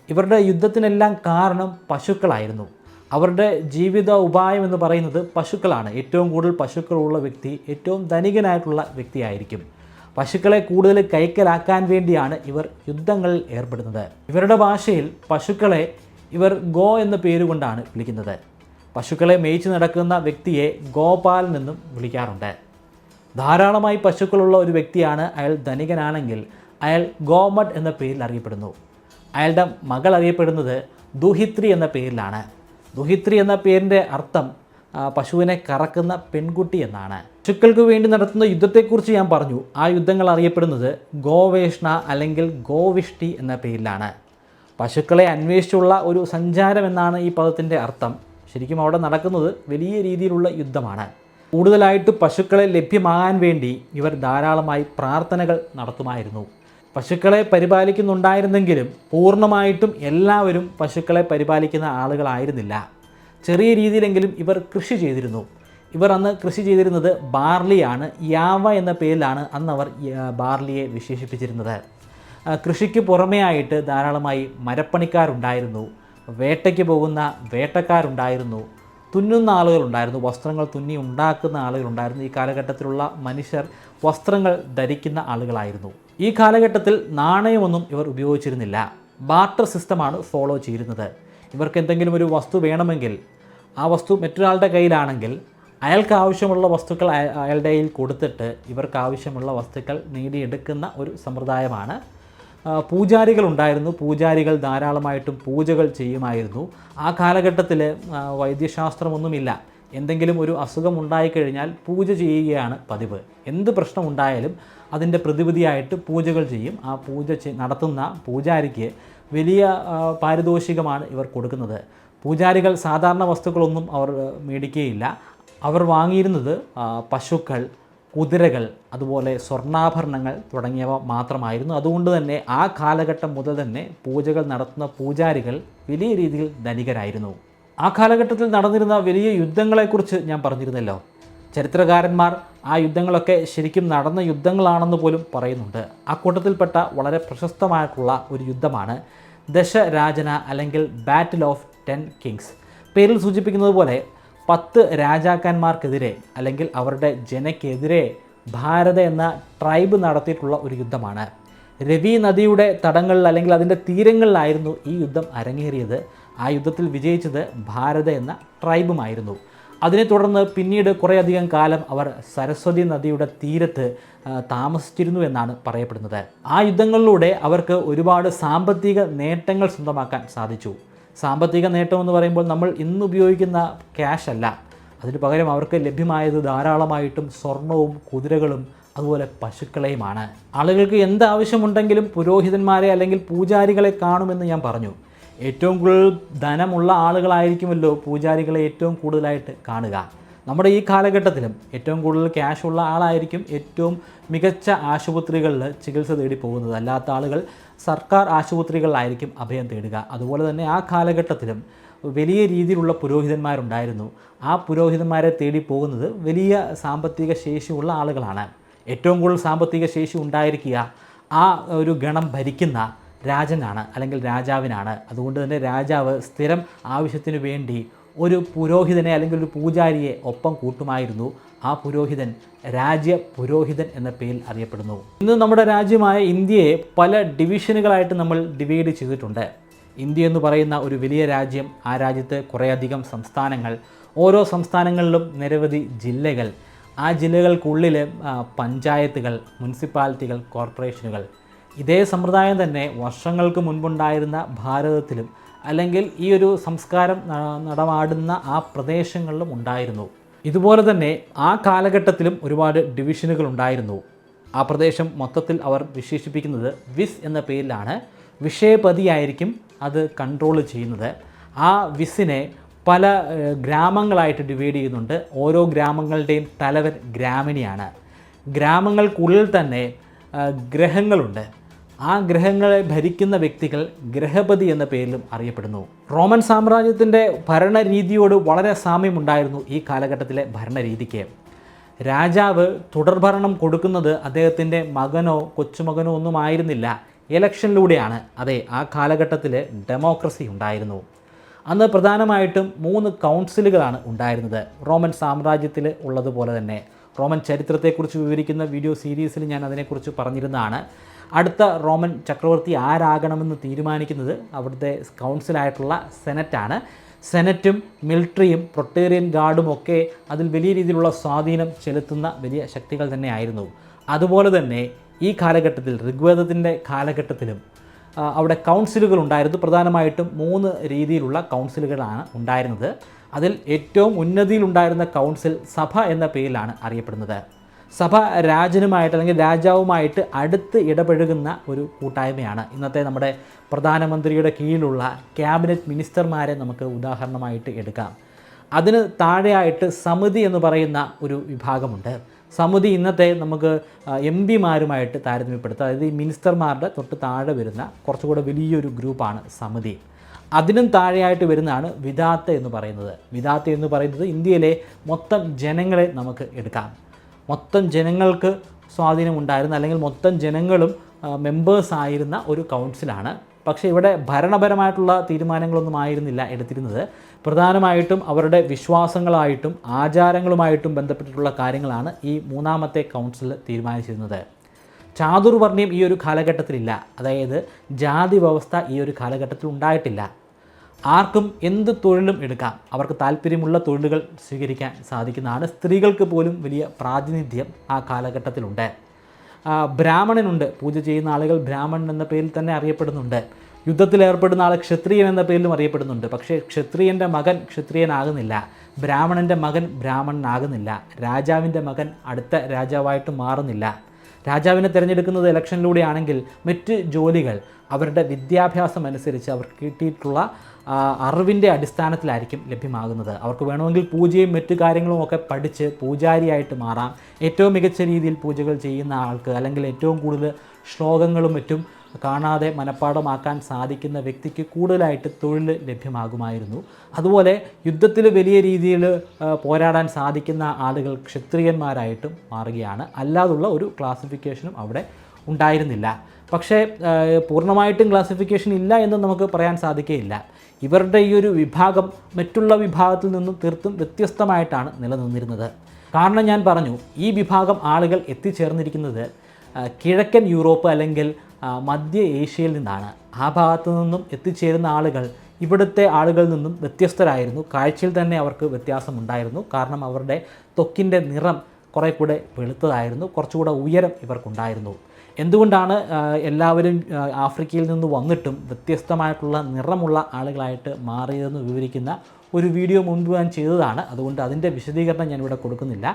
ഇവരുടെ യുദ്ധത്തിനെല്ലാം കാരണം പശുക്കളായിരുന്നു. അവരുടെ ജീവിത ഉപായം എന്ന് പറയുന്നത് പശുക്കളാണ്. ഏറ്റവും കൂടുതൽ പശുക്കളുള്ള വ്യക്തി ഏറ്റവും ധനികനായിട്ടുള്ള വ്യക്തിയായിരിക്കും. പശുക്കളെ കൂടുതൽ കൈക്കലാക്കാൻ വേണ്ടിയാണ് ഇവർ യുദ്ധങ്ങളിൽ ഏർപ്പെടുന്നത്. ഇവരുടെ ഭാഷയിൽ പശുക്കളെ ഇവർ ഗോ എന്ന പേരുകൊണ്ടാണ് വിളിക്കുന്നത്. പശുക്കളെ മേയിച്ച് നടക്കുന്ന വ്യക്തിയെ ഗോപാലൻ എന്നും വിളിക്കാറുണ്ട്. ധാരാളമായി പശുക്കളുള്ള ഒരു വ്യക്തിയാണ് അയാൾ ധനികനാണെങ്കിൽ അയാൾ ഗോമഡ് എന്ന പേരിൽ അറിയപ്പെടുന്നു. അയാളുടെ മകൾ അറിയപ്പെടുന്നത് ദുഹിത്രി എന്ന പേരിലാണ്. ദുഹിത്രി എന്ന പേരിൻ്റെ അർത്ഥം പശുവിനെ കറക്കുന്ന പെൺകുട്ടി എന്നാണ്. പശുക്കൾക്ക് വേണ്ടി നടത്തുന്ന യുദ്ധത്തെക്കുറിച്ച് ഞാൻ പറഞ്ഞു. ആ യുദ്ധങ്ങൾ അറിയപ്പെടുന്നത് ഗോവേഷ്ണ അല്ലെങ്കിൽ ഗോവിഷ്ടി എന്ന പേരിലാണ്. പശുക്കളെ അന്വേഷിച്ചുള്ള ഒരു സഞ്ചാരം എന്നാണ് ഈ പദത്തിൻ്റെ അർത്ഥം. ശരിക്കും അവിടെ നടക്കുന്നത് വലിയ രീതിയിലുള്ള യുദ്ധമാണ്. കൂടുതലായിട്ട് പശുക്കളെ ലഭ്യമാകാൻ വേണ്ടി ഇവർ ധാരാളമായി പ്രാർത്ഥനകൾ നടത്തുമായിരുന്നു. പശുക്കളെ പരിപാലിക്കുന്നുണ്ടായിരുന്നെങ്കിലും പൂർണ്ണമായിട്ടും എല്ലാവരും പശുക്കളെ പരിപാലിക്കുന്ന ആളുകളായിരുന്നില്ല. ചെറിയ രീതിയിലെങ്കിലും ഇവർ കൃഷി ചെയ്തിരുന്നു. ഇവർ അന്ന് കൃഷി ചെയ്തിരുന്നത് ബാർലിയാണ്. യാവ എന്ന പേരിലാണ് അന്ന് അവർ ബാർലിയെ വിശേഷിപ്പിച്ചിരുന്നത്. കൃഷിക്ക് പുറമേ ആയിട്ട് ധാരാളമായി മരപ്പണിക്കാരുണ്ടായിരുന്നു, വേട്ടയ്ക്ക് പോകുന്ന വേട്ടക്കാരുണ്ടായിരുന്നു, തുന്നുന്ന ആളുകളുണ്ടായിരുന്നു, വസ്ത്രങ്ങൾ തുന്നി ഉണ്ടാക്കുന്ന ആളുകളുണ്ടായിരുന്നു. ഈ കാലഘട്ടത്തിലുള്ള മനുഷ്യർ വസ്ത്രങ്ങൾ ധരിക്കുന്ന ആളുകളായിരുന്നു. ഈ കാലഘട്ടത്തിൽ നാണയമൊന്നും ഇവർ ഉപയോഗിച്ചിരുന്നില്ല. ബാർട്ടർ സിസ്റ്റമാണ് ഫോളോ ചെയ്തിരുന്നത്. ഇവർക്ക് എന്തെങ്കിലും ഒരു വസ്തു വേണമെങ്കിൽ ആ വസ്തു മറ്റൊരാളുടെ കയ്യിലാണെങ്കിൽ അയാൾക്ക് ആവശ്യമുള്ള വസ്തുക്കൾ അയാളുടെ കയ്യിൽ കൊടുത്തിട്ട് ഇവർക്ക് ആവശ്യമുള്ള വസ്തുക്കൾ നേടിയെടുക്കുന്ന ഒരു സമ്പ്രദായമാണ് പൂജാരികളുണ്ടായിരുന്നു. പൂജാരികൾ ധാരാളമായിട്ടും പൂജകൾ ചെയ്യുമായിരുന്നു. ആ കാലഘട്ടത്തിൽ വൈദ്യശാസ്ത്രമൊന്നുമില്ല. എന്തെങ്കിലും ഒരു അസുഖം ഉണ്ടായിക്കഴിഞ്ഞാൽ പൂജ ചെയ്യുകയാണ് പതിവ്. എന്ത് പ്രശ്നമുണ്ടായാലും അതിൻ്റെ പ്രതിവിധിയായിട്ട് പൂജകൾ ചെയ്യും. ആ പൂജ നടത്തുന്ന പൂജാരിക്ക് വലിയ പാരിതോഷികമാണ് ഇവർ കൊടുക്കുന്നത്. പൂജാരികൾ സാധാരണ വസ്തുക്കളൊന്നും അവർ മേടിക്കുകയില്ല. അവർ വാങ്ങിയിരുന്നത് പശുക്കൾ, കുതിരകൾ, അതുപോലെ സ്വർണ്ണാഭരണങ്ങൾ തുടങ്ങിയവ മാത്രമായിരുന്നു. അതുകൊണ്ട് തന്നെ ആ കാലഘട്ടം മുതൽ തന്നെ പൂജകൾ നടത്തുന്ന പൂജാരികൾ വലിയ രീതിയിൽ ധനികരായിരുന്നു. ആ കാലഘട്ടത്തിൽ നടന്നിരുന്ന വലിയ യുദ്ധങ്ങളെക്കുറിച്ച് ഞാൻ പറഞ്ഞിരുന്നല്ലോ. ചരിത്രകാരന്മാർ ആ യുദ്ധങ്ങളൊക്കെ ശരിക്കും നടന്ന യുദ്ധങ്ങളാണെന്ന് പോലും പറയുന്നുണ്ട്. ആ കൂട്ടത്തിൽപ്പെട്ട വളരെ പ്രശസ്തമായിട്ടുള്ള ഒരു യുദ്ധമാണ് ദശരാജന അല്ലെങ്കിൽ ബാറ്റിൽ ഓഫ് 10 കിങ്സ്. പേരിൽ സൂചിപ്പിക്കുന്നത് പോലെ 10 രാജാക്കന്മാർക്കെതിരെ അല്ലെങ്കിൽ അവരുടെ ജനക്കെതിരെ ഭാരത എന്ന ട്രൈബ് നടത്തിയിട്ടുള്ള ഒരു യുദ്ധമാണ്. രവി നദിയുടെ തടങ്ങളിൽ അല്ലെങ്കിൽ അതിൻ്റെ തീരങ്ങളിലായിരുന്നു ഈ യുദ്ധം അരങ്ങേറിയത്. ആ യുദ്ധത്തിൽ വിജയിച്ചത് ഭാരത എന്ന ട്രൈബുമായിരുന്നു. അതിനെ തുടർന്ന് പിന്നീട് കുറേയധികം കാലം അവർ സരസ്വതി നദിയുടെ തീരത്ത് താമസിച്ചിരുന്നു എന്നാണ് പറയപ്പെടുന്നത്. ആ യുദ്ധങ്ങളിലൂടെ അവർക്ക് ഒരുപാട് സാമ്പത്തിക നേട്ടങ്ങൾ സ്വന്തമാക്കാൻ സാധിച്ചു. സാമ്പത്തിക നേട്ടമെന്ന് പറയുമ്പോൾ നമ്മൾ ഇന്ന് ഉപയോഗിക്കുന്ന ക്യാഷ് അല്ല. അതിന് പകരം അവർക്ക് ലഭ്യമായത് ധാരാളമായിട്ടും സ്വർണവും കുതിരകളും അതുപോലെ പശുക്കളെയുമാണ്. ആളുകൾക്ക് എന്താവശ്യമുണ്ടെങ്കിലും പുരോഹിതന്മാരെ അല്ലെങ്കിൽ പൂജാരികളെ കാണുമെന്ന് ഞാൻ പറഞ്ഞു. ഏറ്റവും കൂടുതൽ ധനമുള്ള ആളുകളായിരിക്കുമല്ലോ പൂജാരികളെ ഏറ്റവും കൂടുതലായിട്ട് കാണുക. നമ്മുടെ ഈ കാലഘട്ടത്തിലും ഏറ്റവും കൂടുതൽ ക്യാഷുള്ള ആളായിരിക്കും ഏറ്റവും മികച്ച ആശുപത്രികളിൽ ചികിത്സ തേടി പോകുന്നത്. അല്ലാത്ത ആളുകൾ സർക്കാർ ആശുപത്രികളിലായിരിക്കും അഭയം തേടുക. അതുപോലെ തന്നെ ആ കാലഘട്ടത്തിലും വലിയ രീതിയിലുള്ള പുരോഹിതന്മാരുണ്ടായിരുന്നു. ആ പുരോഹിതന്മാരെ തേടി പോകുന്നത് വലിയ സാമ്പത്തിക ശേഷിയുള്ള ആളുകളാണ്. ഏറ്റവും കൂടുതൽ സാമ്പത്തിക ശേഷി ഉണ്ടായിരിക്കുക ആ ഒരു ഗണം ഭരിക്കുന്ന രാജനാണ് അല്ലെങ്കിൽ രാജാവിനാണ്. അതുകൊണ്ട് തന്നെ രാജാവ് സ്ഥിരം ആവശ്യത്തിന് വേണ്ടി ഒരു പുരോഹിതനെ അല്ലെങ്കിൽ ഒരു പൂജാരിയെ ഒപ്പം കൂട്ടുമായിരുന്നു. ആ പുരോഹിതൻ രാജ്യ പുരോഹിതൻ എന്ന പേരിൽ അറിയപ്പെടുന്നു. ഇന്ന് നമ്മുടെ രാജ്യമായ ഇന്ത്യയെ പല ഡിവിഷനുകളായിട്ട് നമ്മൾ ഡിവൈഡ് ചെയ്തിട്ടുണ്ട്. ഇന്ത്യ എന്ന് പറയുന്ന ഒരു വലിയ രാജ്യം, ആ രാജ്യത്ത് കുറേയധികം സംസ്ഥാനങ്ങൾ, ഓരോ സംസ്ഥാനങ്ങളിലും നിരവധി ജില്ലകൾ, ആ ജില്ലകൾക്കുള്ളിൽ പഞ്ചായത്തുകൾ, മുനിസിപ്പാലിറ്റികൾ, കോർപ്പറേഷനുകൾ. ഇതേ സമ്പ്രദായം തന്നെ വർഷങ്ങൾക്ക് മുൻപുണ്ടായിരുന്ന ഭാരതത്തിലും അല്ലെങ്കിൽ ഈ ഒരു സംസ്കാരം നടമാടുന്ന ആ പ്രദേശങ്ങളിലും ഉണ്ടായിരുന്നു. ഇതുപോലെ തന്നെ ആ കാലഘട്ടത്തിലും ഒരുപാട് ഡിവിഷനുകൾ ഉണ്ടായിരുന്നു. ആ പ്രദേശം മൊത്തത്തിൽ അവർ വിശേഷിപ്പിക്കുന്നത് വിസ് എന്ന പേരിലാണ്. വിഷയപതിയായിരിക്കും അത് കൺട്രോൾ ചെയ്യുന്നത്. ആ വിസിനെ പല ഗ്രാമങ്ങളായിട്ട് ഡിവൈഡ് ചെയ്യുന്നുണ്ട്. ഓരോ ഗ്രാമങ്ങളുടെയും തലവൻ ഗ്രാമിണിയാണ്. ഗ്രാമങ്ങൾക്കുള്ളിൽ തന്നെ ഗ്രഹങ്ങളുണ്ട്. ആ ഗ്രഹങ്ങളെ ഭരിക്കുന്ന വ്യക്തികൾ ഗ്രഹപതി എന്ന പേരിലും അറിയപ്പെടുന്നു. റോമൻ സാമ്രാജ്യത്തിൻ്റെ ഭരണരീതിയോട് വളരെ സാമ്യമുണ്ടായിരുന്നു ഈ കാലഘട്ടത്തിലെ ഭരണരീതിക്ക്. രാജാവ് തുടർഭരണം കൊടുക്കുന്നത് അദ്ദേഹത്തിൻ്റെ മകനോ കൊച്ചുമകനോ ഒന്നും ആയിരുന്നില്ല, ഇലക്ഷനിലൂടെയാണ്. അതെ, ആ കാലഘട്ടത്തിൽ ഡെമോക്രസി ഉണ്ടായിരുന്നു. അന്ന് പ്രധാനമായിട്ടും 3 കൗൺസിലുകളാണ് ഉണ്ടായിരുന്നത്. റോമൻ സാമ്രാജ്യത്തിൽ ഉള്ളതുപോലെ തന്നെ റോമൻ ചരിത്രത്തെക്കുറിച്ച് വിവരിക്കുന്ന വീഡിയോ സീരീസിൽ ഞാൻ അതിനെക്കുറിച്ച് പറഞ്ഞിരുന്നതാണ്. അടുത്ത റോമൻ ചക്രവർത്തി ആരാകണമെന്ന് തീരുമാനിക്കുന്നത് അവിടുത്തെ കൗൺസിലായിട്ടുള്ള സെനറ്റാണ്. സെനറ്റും മിലിറ്ററിയും പ്രൊട്ടേറിയൻ ഗാർഡും ഒക്കെ അതിൽ വലിയ രീതിയിലുള്ള സ്വാധീനം ചെലുത്തുന്ന വലിയ ശക്തികൾ തന്നെയായിരുന്നു. അതുപോലെ തന്നെ ഈ കാലഘട്ടത്തിൽ ഋഗ്വേദത്തിൻ്റെ കാലഘട്ടത്തിലും അവിടെ കൗൺസിലുകൾ ഉണ്ടായിരുന്നു. പ്രധാനമായിട്ടും 3 രീതിയിലുള്ള കൗൺസിലുകളാണ് ഉണ്ടായിരുന്നത്. അതിൽ ഏറ്റവും ഉന്നതിയിലുണ്ടായിരുന്ന കൗൺസിൽ സഭ എന്ന പേരിലാണ് അറിയപ്പെടുന്നത്. സഭ രാജനുമായിട്ട് അല്ലെങ്കിൽ രാജാവുമായിട്ട് അടുത്ത് ഇടപഴകുന്ന ഒരു കൂട്ടായ്മയാണ്. ഇന്നത്തെ നമ്മുടെ പ്രധാനമന്ത്രിയുടെ കീഴിലുള്ള ക്യാബിനറ്റ് മിനിസ്റ്റർമാരെ നമുക്ക് ഉദാഹരണമായിട്ട് എടുക്കാം. അതിന് താഴെയായിട്ട് സമിതി എന്ന് പറയുന്ന ഒരു വിഭാഗമുണ്ട്. സമിതി ഇന്നത്തെ നമുക്ക് MP-മാരുമായിട്ട് താരതമ്യപ്പെടുത്താം. അതായത് ഈ മിനിസ്റ്റർമാരുടെ തൊട്ട് താഴെ വരുന്ന കുറച്ചുകൂടെ വലിയൊരു ഗ്രൂപ്പാണ് സമിതി. അതിനും താഴെയായിട്ട് വരുന്നതാണ് വിധാത്ത എന്ന് പറയുന്നത്. വിധാത്ത എന്ന് പറയുന്നത് ഇന്ത്യയിലെ മൊത്തം ജനങ്ങളെ നമുക്ക് എടുക്കാം. മൊത്തം ജനങ്ങൾക്ക് സ്വാധീനമുണ്ടായിരുന്ന അല്ലെങ്കിൽ മൊത്തം ജനങ്ങളും മെമ്പേഴ്സ് ആയിരുന്ന ഒരു കൗൺസിലാണ്. പക്ഷേ ഇവിടെ ഭരണപരമായിട്ടുള്ള തീരുമാനങ്ങളൊന്നും ആയിരുന്നില്ല എടുത്തിരുന്നത്. പ്രധാനമായിട്ടും അവരുടെ വിശ്വാസങ്ങളായിട്ടും ആചാരങ്ങളുമായിട്ടും ബന്ധപ്പെട്ടിട്ടുള്ള കാര്യങ്ങളാണ് ഈ 3ാമത്തെ കൗൺസിൽ തീരുമാനിച്ചിരുന്നത്. ചാതുർവർണ്ണ്യം ഈ ഒരു കാലഘട്ടത്തിലില്ല. അതായത് ജാതി വ്യവസ്ഥ ഈ ഒരു കാലഘട്ടത്തിൽ ഉണ്ടായിട്ടില്ല. ആർക്കും എന്ത് തൊഴിലും എടുക്കാം. അവർക്ക് താല്പര്യമുള്ള തൊഴിലുകൾ സ്വീകരിക്കാൻ സാധിക്കുന്നതാണ്. സ്ത്രീകൾക്ക് പോലും വലിയ പ്രാതിനിധ്യം ആ കാലഘട്ടത്തിലുണ്ട്. ബ്രാഹ്മണനുണ്ട്, പൂജ ചെയ്യുന്ന ആളുകൾ ബ്രാഹ്മണൻ എന്ന പേരിൽ തന്നെ അറിയപ്പെടുന്നുണ്ട്. യുദ്ധത്തിലേർപ്പെടുന്ന ആൾ ക്ഷത്രിയൻ എന്ന പേരിലും അറിയപ്പെടുന്നുണ്ട്. പക്ഷേ ക്ഷത്രിയൻ്റെ മകൻ ക്ഷത്രിയനാകുന്നില്ല, ബ്രാഹ്മണൻ്റെ മകൻ ബ്രാഹ്മണനാകുന്നില്ല, രാജാവിൻ്റെ മകൻ അടുത്ത രാജാവായിട്ട് മാറുന്നില്ല. രാജാവിനെ തിരഞ്ഞെടുക്കുന്നത് ഇലക്ഷനിലൂടെയാണെങ്കിൽ മറ്റ് ജോലികൾ അവരുടെ വിദ്യാഭ്യാസം അനുസരിച്ച് അവർക്ക് കിട്ടിയിട്ടുള്ള അറിവിൻ്റെ അടിസ്ഥാനത്തിലായിരിക്കും ലഭ്യമാകുന്നത്. അവർക്ക് വേണമെങ്കിൽ പൂജയും മറ്റു കാര്യങ്ങളും ഒക്കെ പഠിച്ച് പൂജാരിയായിട്ട് മാറാം. ഏറ്റവും മികച്ച രീതിയിൽ പൂജകൾ ചെയ്യുന്ന ആൾക്ക്, അല്ലെങ്കിൽ ഏറ്റവും കൂടുതൽ ശ്ലോകങ്ങളും മറ്റും കാണാതെ മനഃപ്പാഠമാക്കാൻ സാധിക്കുന്ന വ്യക്തിക്ക് കൂടുതലായിട്ട് തൊഴിൽ ലഭ്യമാകുമായിരുന്നു. അതുപോലെ യുദ്ധത്തിൽ വലിയ രീതിയിൽ പോരാടാൻ സാധിക്കുന്ന ആളുകൾ ക്ഷത്രിയന്മാരായിട്ടും മാറുകയാണ്. അല്ലാതുള്ള ഒരു ക്ലാസിഫിക്കേഷനും അവിടെ ഉണ്ടായിരുന്നില്ല. പക്ഷേ പൂർണ്ണമായിട്ടും ക്ലാസിഫിക്കേഷൻ ഇല്ല എന്ന് നമുക്ക് പറയാൻ സാധിക്കുകയില്ല. ഇവരുടെ ഈ ഒരു വിഭാഗം മറ്റുള്ള വിഭാഗത്തിൽ നിന്നും തീർത്തും വ്യത്യസ്തമായിട്ടാണ് നിലനിന്നിരുന്നത്. കാരണം ഞാൻ പറഞ്ഞു, ഈ വിഭാഗം ആളുകൾ എത്തിച്ചേർന്നിരിക്കുന്നത് കിഴക്കൻ യൂറോപ്പ് അല്ലെങ്കിൽ മധ്യ ഏഷ്യയിൽ നിന്നാണ്. ആ ഭാഗത്തു നിന്നും എത്തിച്ചേരുന്ന ആളുകൾ ഇവിടുത്തെ ആളുകളിൽ നിന്നും വ്യത്യസ്തരായിരുന്നു. കാഴ്ചയിൽ തന്നെ അവർക്ക് വ്യത്യാസമുണ്ടായിരുന്നു. കാരണം അവരുടെ ത്വക്കിൻ്റെ നിറം കുറേ കൂടെ വെളുത്തതായിരുന്നു, കുറച്ചുകൂടെ ഉയരം ഇവർക്കുണ്ടായിരുന്നു. എന്തുകൊണ്ടാണ് എല്ലാവരും ആഫ്രിക്കയിൽ നിന്ന് വന്നിട്ടും വ്യത്യസ്തമായിട്ടുള്ള നിറമുള്ള ആളുകളായിട്ട് മാറിയതെന്ന് വിവരിക്കുന്ന ഒരു വീഡിയോ മുൻപ് ഞാൻ ചെയ്തതാണ്. അതുകൊണ്ട് അതിൻ്റെ വിശദീകരണം ഞാനിവിടെ കൊടുക്കുന്നില്ല.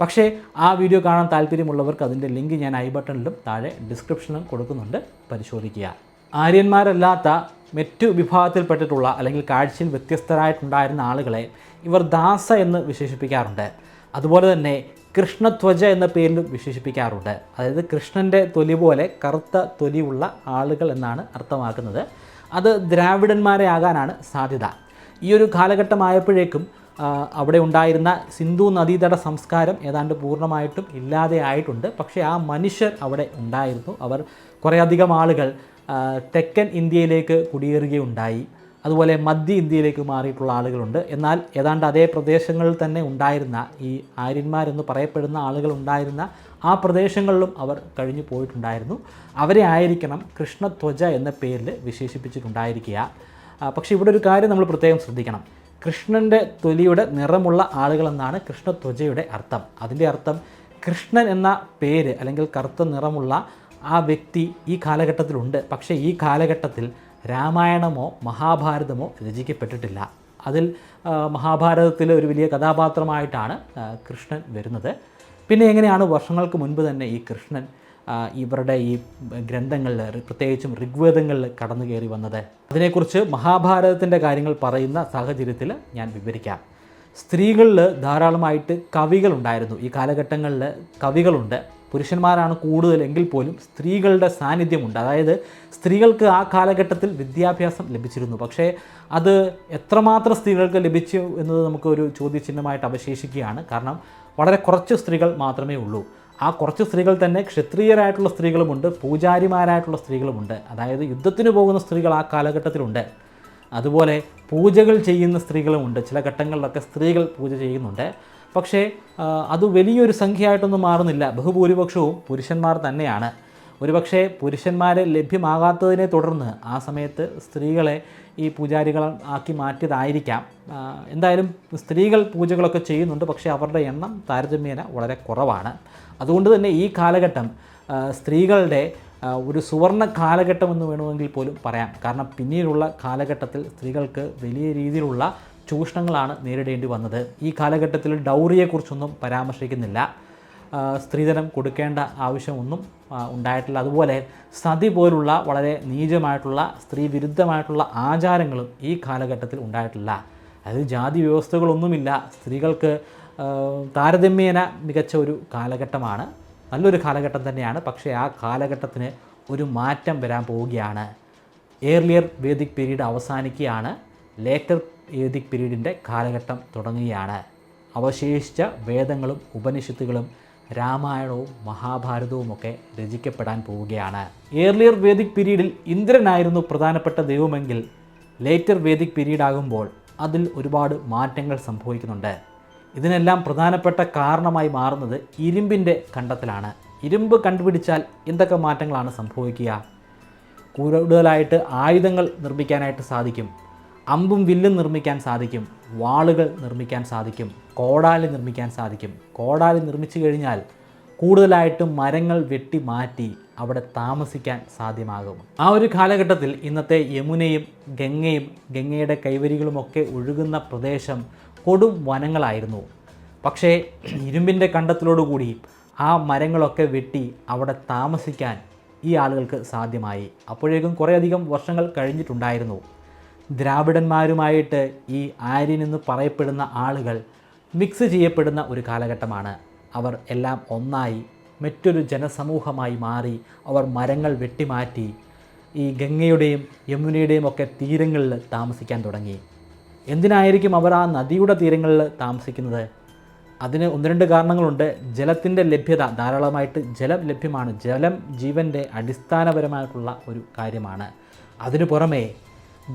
പക്ഷേ ആ വീഡിയോ കാണാൻ താല്പര്യമുള്ളവർക്ക് അതിൻ്റെ ലിങ്ക് ഞാൻ ഐ ബട്ടണിലും താഴെ ഡിസ്ക്രിപ്ഷനിലും കൊടുക്കുന്നുണ്ട്, പരിശോധിക്കുക. ആര്യന്മാരല്ലാത്ത മറ്റു വിഭാഗത്തിൽപ്പെട്ടിട്ടുള്ള അല്ലെങ്കിൽ കാഴ്ചയിൽ വ്യത്യസ്തരായിട്ടുണ്ടായിരുന്ന ആളുകളെ ഇവർ ദാസ എന്ന് വിശേഷിപ്പിക്കാറുണ്ട്. അതുപോലെ തന്നെ കൃഷ്ണധ്വജ എന്ന പേരിലും വിശേഷിപ്പിക്കാറുണ്ട്. അതായത് കൃഷ്ണൻ്റെ തൊലി പോലെ കറുത്ത തൊലിയുള്ള ആളുകൾ എന്നാണ് അർത്ഥമാക്കുന്നത്. അത് ദ്രാവിഡന്മാരെ ആകാനാണ് സാധ്യത. ഈ ഒരു കാലഘട്ടമായപ്പോഴേക്കും അവിടെ ഉണ്ടായിരുന്ന സിന്ധു നദീതട സംസ്കാരം ഏതാണ്ട് പൂർണ്ണമായിട്ടും ഇല്ലാതെ ആയിട്ടുണ്ട്. പക്ഷേ ആ മനുഷ്യർ അവിടെ ഉണ്ടായിരുന്നു. അവർ കുറേയധികം ആളുകൾ തെക്കൻ ഇന്ത്യയിലേക്ക് കുടിയേറുകയുണ്ടായി. അതുപോലെ മധ്യ ഇന്ത്യയിലേക്ക് മാറിയിട്ടുള്ള ആളുകളുണ്ട്. എന്നാൽ ഏതാണ്ട് അതേ പ്രദേശങ്ങളിൽ തന്നെ ഉണ്ടായിരുന്ന ഈ ആര്യന്മാരെന്ന് പറയപ്പെടുന്ന ആളുകൾ ഉണ്ടായിരുന്ന ആ പ്രദേശങ്ങളിലും അവർ കഴിഞ്ഞു പോയിട്ടുണ്ടായിരുന്നു. അവരെ ആയിരിക്കണം കൃഷ്ണധ്വജ എന്ന പേരിൽ വിശേഷിപ്പിച്ചിട്ടുണ്ടായിരിക്കുക. പക്ഷേ ഇവിടെ ഒരു കാര്യം നമ്മൾ പ്രത്യേകം ശ്രദ്ധിക്കണം. കൃഷ്ണൻ്റെ തൊലിയുടെ നിറമുള്ള ആളുകളെന്നാണ് കൃഷ്ണധ്വജയുടെ അർത്ഥം. അതിൻ്റെ അർത്ഥം കൃഷ്ണൻ എന്ന പേര് അല്ലെങ്കിൽ കറുത്ത നിറമുള്ള ആ വ്യക്തി ഈ കാലഘട്ടത്തിലുണ്ട്. പക്ഷേ ഈ കാലഘട്ടത്തിൽ രാമായണമോ മഹാഭാരതമോ രചിക്കപ്പെട്ടിട്ടില്ല. അതിൽ മഹാഭാരതത്തിലെ ഒരു വലിയ കഥാപാത്രമായിട്ടാണ് കൃഷ്ണൻ വരുന്നത്. പിന്നെ എങ്ങനെയാണ് വർഷങ്ങൾക്ക് മുൻപ് തന്നെ ഈ കൃഷ്ണൻ ഇവരുടെ ഈ ഗ്രന്ഥങ്ങളിൽ, പ്രത്യേകിച്ചും ഋഗ്വേദങ്ങളിൽ കടന്നു കയറി വന്നത്? അതിനെക്കുറിച്ച് മഹാഭാരതത്തിൻ്റെ കാര്യങ്ങൾ പറയുന്ന സാഹചര്യത്തിൽ ഞാൻ വിവരിക്കാം. സ്ത്രീകളിൽ ധാരാളമായിട്ട് കവികളുണ്ടായിരുന്നു. ഈ കാലഘട്ടങ്ങളിൽ കവികളുണ്ട്. പുരുഷന്മാരാണ് കൂടുതലെങ്കിൽ പോലും സ്ത്രീകളുടെ സാന്നിധ്യമുണ്ട്. അതായത് സ്ത്രീകൾക്ക് ആ കാലഘട്ടത്തിൽ വിദ്യാഭ്യാസം ലഭിച്ചിരുന്നു. പക്ഷേ അത് എത്രമാത്രം സ്ത്രീകൾക്ക് ലഭിച്ചു എന്നത് നമുക്കൊരു ചോദ്യചിഹ്നമായിട്ട് അവശേഷിക്കുകയാണ്. കാരണം വളരെ കുറച്ച് സ്ത്രീകൾ മാത്രമേ ഉള്ളൂ. ആ കുറച്ച് സ്ത്രീകൾ തന്നെ ക്ഷത്രിയരായിട്ടുള്ള സ്ത്രീകളുമുണ്ട്, പൂജാരിമാരായിട്ടുള്ള സ്ത്രീകളുമുണ്ട്. അതായത് യുദ്ധത്തിന് പോകുന്ന സ്ത്രീകൾ ആ കാലഘട്ടത്തിലുണ്ട്. അതുപോലെ പൂജകൾ ചെയ്യുന്ന സ്ത്രീകളുമുണ്ട്. ചില ഘട്ടങ്ങളിലൊക്കെ സ്ത്രീകൾ പൂജ ചെയ്യുന്നുണ്ട്. പക്ഷേ അത് വലിയൊരു സംഖ്യയായിട്ടൊന്നും മാറുന്നില്ല. ബഹുഭൂരിപക്ഷവും പുരുഷന്മാർ തന്നെയാണ്. ഒരുപക്ഷെ പുരുഷന്മാരെ ലഭ്യമാകാത്തതിനെ തുടർന്ന് ആ സമയത്ത് സ്ത്രീകളെ ഈ പൂജാരികൾ ആക്കി മാറ്റിയതായിരിക്കാം. എന്തായാലും സ്ത്രീകൾ പൂജകളൊക്കെ ചെയ്യുന്നുണ്ട്. പക്ഷേ അവരുടെ എണ്ണം താരതമ്യേന വളരെ കുറവാണ്. അതുകൊണ്ട് തന്നെ ഈ കാലഘട്ടം സ്ത്രീകളുടെ ഒരു സുവർണ്ണ കാലഘട്ടം എന്ന് വേണമെങ്കിൽ പോലും പറയാം. കാരണം പിന്നീടുള്ള കാലഘട്ടത്തിൽ സ്ത്രീകൾക്ക് വലിയ രീതിയിലുള്ള ചൂഷണങ്ങളാണ് നേരിടേണ്ടി വന്നത്. ഈ കാലഘട്ടത്തിൽ ഡൗറിയെക്കുറിച്ചൊന്നും പരാമർശിക്കുന്നില്ല. സ്ത്രീധനം കൊടുക്കേണ്ട ആവശ്യമൊന്നും ഉണ്ടായിട്ടില്ല. അതുപോലെ സതി പോലുള്ള വളരെ നീചമായിട്ടുള്ള സ്ത്രീ വിരുദ്ധമായിട്ടുള്ള ആചാരങ്ങളും ഈ കാലഘട്ടത്തിൽ ഉണ്ടായിട്ടില്ല. അതായത് ജാതി വ്യവസ്ഥകളൊന്നുമില്ല. സ്ത്രീകൾക്ക് താരതമ്യേന മികച്ച ഒരു കാലഘട്ടമാണ്, നല്ലൊരു കാലഘട്ടം തന്നെയാണ്. പക്ഷേ ആ കാലഘട്ടത്തിന് ഒരു മാറ്റം വരാൻ പോവുകയാണ്. ഏർലിയർ വേദിക് പീരീഡ് അവസാനിക്കുകയാണ്. ലേറ്റർ വേദിക് പീരീഡിൻ്റെ കാലഘട്ടം തുടങ്ങുകയാണ്. അവശേഷിച്ച വേദങ്ങളും ഉപനിഷത്തുകളും രാമായണവും മഹാഭാരതവുമൊക്കെ രചിക്കപ്പെടാൻ പോവുകയാണ്. ഏർലിയർ വേദിക് പീരീഡിൽ ഇന്ദ്രനായിരുന്നു പ്രധാനപ്പെട്ട ദൈവമെങ്കിൽ ലേറ്റർ വേദിക് പീരീഡ് ആകുമ്പോൾ അതിൽ ഒരുപാട് മാറ്റങ്ങൾ സംഭവിക്കുന്നുണ്ട്. ഇതിനെല്ലാം പ്രധാനപ്പെട്ട കാരണമായി മാറുന്നത് ഇരുമ്പിൻ്റെ കണ്ടെത്തലാണ്. ഇരുമ്പ് കണ്ടുപിടിച്ചാൽ എന്തൊക്കെ മാറ്റങ്ങളാണ് സംഭവിക്കുക? കൂടുതലായിട്ട് ആയുധങ്ങൾ നിർമ്മിക്കാനായിട്ട് സാധിക്കും. അമ്പും വില്ലും നിർമ്മിക്കാൻ സാധിക്കും. വാളുകൾ നിർമ്മിക്കാൻ സാധിക്കും. കോടാലി നിർമ്മിക്കാൻ സാധിക്കും. കോടാലി നിർമ്മിച്ചു കഴിഞ്ഞാൽ കൂടുതലായിട്ടും മരങ്ങൾ വെട്ടി മാറ്റി അവിടെ താമസിക്കാൻ സാധ്യമാകും. ആ ഒരു കാലഘട്ടത്തിൽ ഇന്നത്തെ യമുനയും ഗംഗയുടെ കൈവരികളുമൊക്കെ ഒഴുകുന്ന പ്രദേശം കൊടും വനങ്ങളായിരുന്നു. പക്ഷേ ഇരുമ്പിൻ്റെ കണ്ടെത്തലോടുകൂടി ആ മരങ്ങളൊക്കെ വെട്ടി അവിടെ താമസിക്കാൻ ഈ ആളുകൾക്ക് സാധ്യമായി. അപ്പോഴേക്കും കുറേയധികം വർഷങ്ങൾ കഴിഞ്ഞിട്ടുണ്ടായിരുന്നു. ദ്രാവിഡന്മാരുമായിട്ട് ഈ ആര്യൻ എന്ന് പറയപ്പെടുന്ന ആളുകൾ മിക്സ് ചെയ്യപ്പെടുന്ന ഒരു കാലഘട്ടമാണ്. അവർ എല്ലാം ഒന്നായി മറ്റൊരു ജനസമൂഹമായി മാറി. അവർ മരങ്ങൾ വെട്ടിമാറ്റി ഈ ഗംഗയുടെയും യമുനയുടെയും ഒക്കെ തീരങ്ങളിൽ താമസിക്കാൻ തുടങ്ങി. എന്തിനായിരിക്കും അവർ ആ നദിയുടെ തീരങ്ങളിൽ താമസിക്കുന്നത്? അതിന് ഒന്ന് രണ്ട് കാരണങ്ങളുണ്ട്. ജലത്തിൻ്റെ ലഭ്യത, ധാരാളമായിട്ട് ജലം ലഭ്യമാണ്. ജലം ജീവൻ്റെ അടിസ്ഥാനപരമായിട്ടുള്ള ഒരു കാര്യമാണ്. അതിനു പുറമെ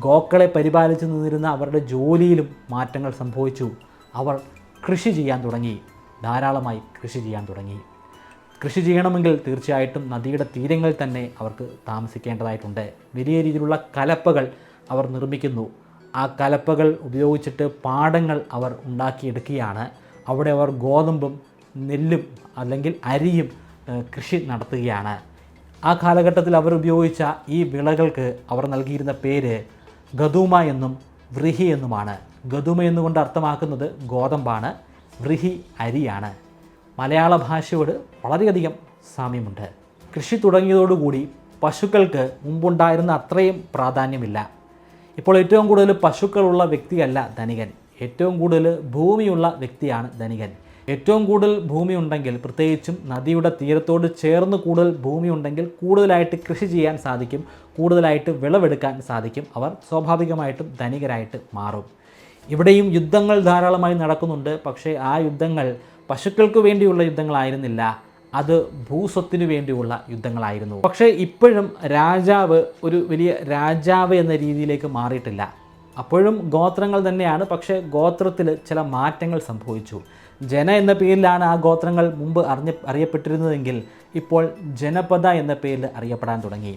ഗോക്കളെ പരിപാലിച്ച് നിന്നിരുന്ന അവരുടെ ജോലിയിലും മാറ്റങ്ങൾ സംഭവിച്ചു. അവർ കൃഷി ചെയ്യാൻ തുടങ്ങി, ധാരാളമായി കൃഷി ചെയ്യാൻ തുടങ്ങി. കൃഷി ചെയ്യണമെങ്കിൽ തീർച്ചയായിട്ടും നദിയുടെ തീരങ്ങളിൽ തന്നെ അവർക്ക് താമസിക്കേണ്ടതായിട്ടുണ്ട്. വലിയ രീതിയിലുള്ള കലപ്പകൾ അവർ നിർമ്മിക്കുന്നു. ആ കലപ്പകൾ ഉപയോഗിച്ചിട്ട് പാടങ്ങൾ അവർ ഉണ്ടാക്കിയെടുക്കുകയാണ്. അവിടെ അവർ ഗോതമ്പും നെല്ലും അല്ലെങ്കിൽ അരിയും കൃഷി നടത്തുകയാണ്. ആ കാലഘട്ടത്തിൽ അവർ ഉപയോഗിച്ച ഈ വിളകൾക്ക് അവർ നൽകിയിരുന്ന പേര് ഗദൂമ എന്നും വ്രിഹി എന്നുമാണ്. ഗദൂമ എന്നുകൊണ്ട് അർത്ഥമാക്കുന്നത് ഗോതമ്പാണ്, വ്രിഹി അരിയാണ്. മലയാള ഭാഷയോട് വളരെയധികം സാമ്യമുണ്ട്. കൃഷി തുടങ്ങിയതോടുകൂടി പശുക്കൾക്ക് മുമ്പുണ്ടായിരുന്ന അത്രയും പ്രാധാന്യമില്ല. ഇപ്പോൾ ഏറ്റവും കൂടുതൽ പശുക്കളുള്ള വ്യക്തിയല്ല ധനികൻ, ഏറ്റവും കൂടുതൽ ഭൂമിയുള്ള വ്യക്തിയാണ് ധനികൻ. ഏറ്റവും കൂടുതൽ ഭൂമി ഉണ്ടെങ്കിൽ, പ്രത്യേകിച്ചും നദിയുടെ തീരത്തോട് ചേർന്ന് കൂടുതൽ ഭൂമി ഉണ്ടെങ്കിൽ കൂടുതലായിട്ട് കൃഷി ചെയ്യാൻ സാധിക്കും, കൂടുതലായിട്ട് വിളവെടുക്കാൻ സാധിക്കും. അവർ സ്വാഭാവികമായിട്ടും ധനികരായിട്ട് മാറും. ഇവിടെയും യുദ്ധങ്ങൾ ധാരാളമായി നടക്കുന്നുണ്ട്. പക്ഷേ ആ യുദ്ധങ്ങൾ പശുക്കൾക്ക് വേണ്ടിയുള്ള യുദ്ധങ്ങളായിരുന്നില്ല, അത് ഭൂസ്വത്തിന് വേണ്ടിയുള്ള യുദ്ധങ്ങളായിരുന്നു. പക്ഷേ ഇപ്പോഴും രാജാവ് ഒരു വലിയ രാജാവ് എന്ന രീതിയിലേക്ക് മാറിയിട്ടില്ല. അപ്പോഴും ഗോത്രങ്ങൾ തന്നെയാണ്. പക്ഷേ ഗോത്രത്തിൽ ചില മാറ്റങ്ങൾ സംഭവിച്ചു. ജന എന്ന പേരിലാണ് ആ ഗോത്രങ്ങൾ മുമ്പ് അറിയപ്പെട്ടിരുന്നതെങ്കിൽ ഇപ്പോൾ ജനപദ എന്ന പേരിൽ അറിയപ്പെടാൻ തുടങ്ങി.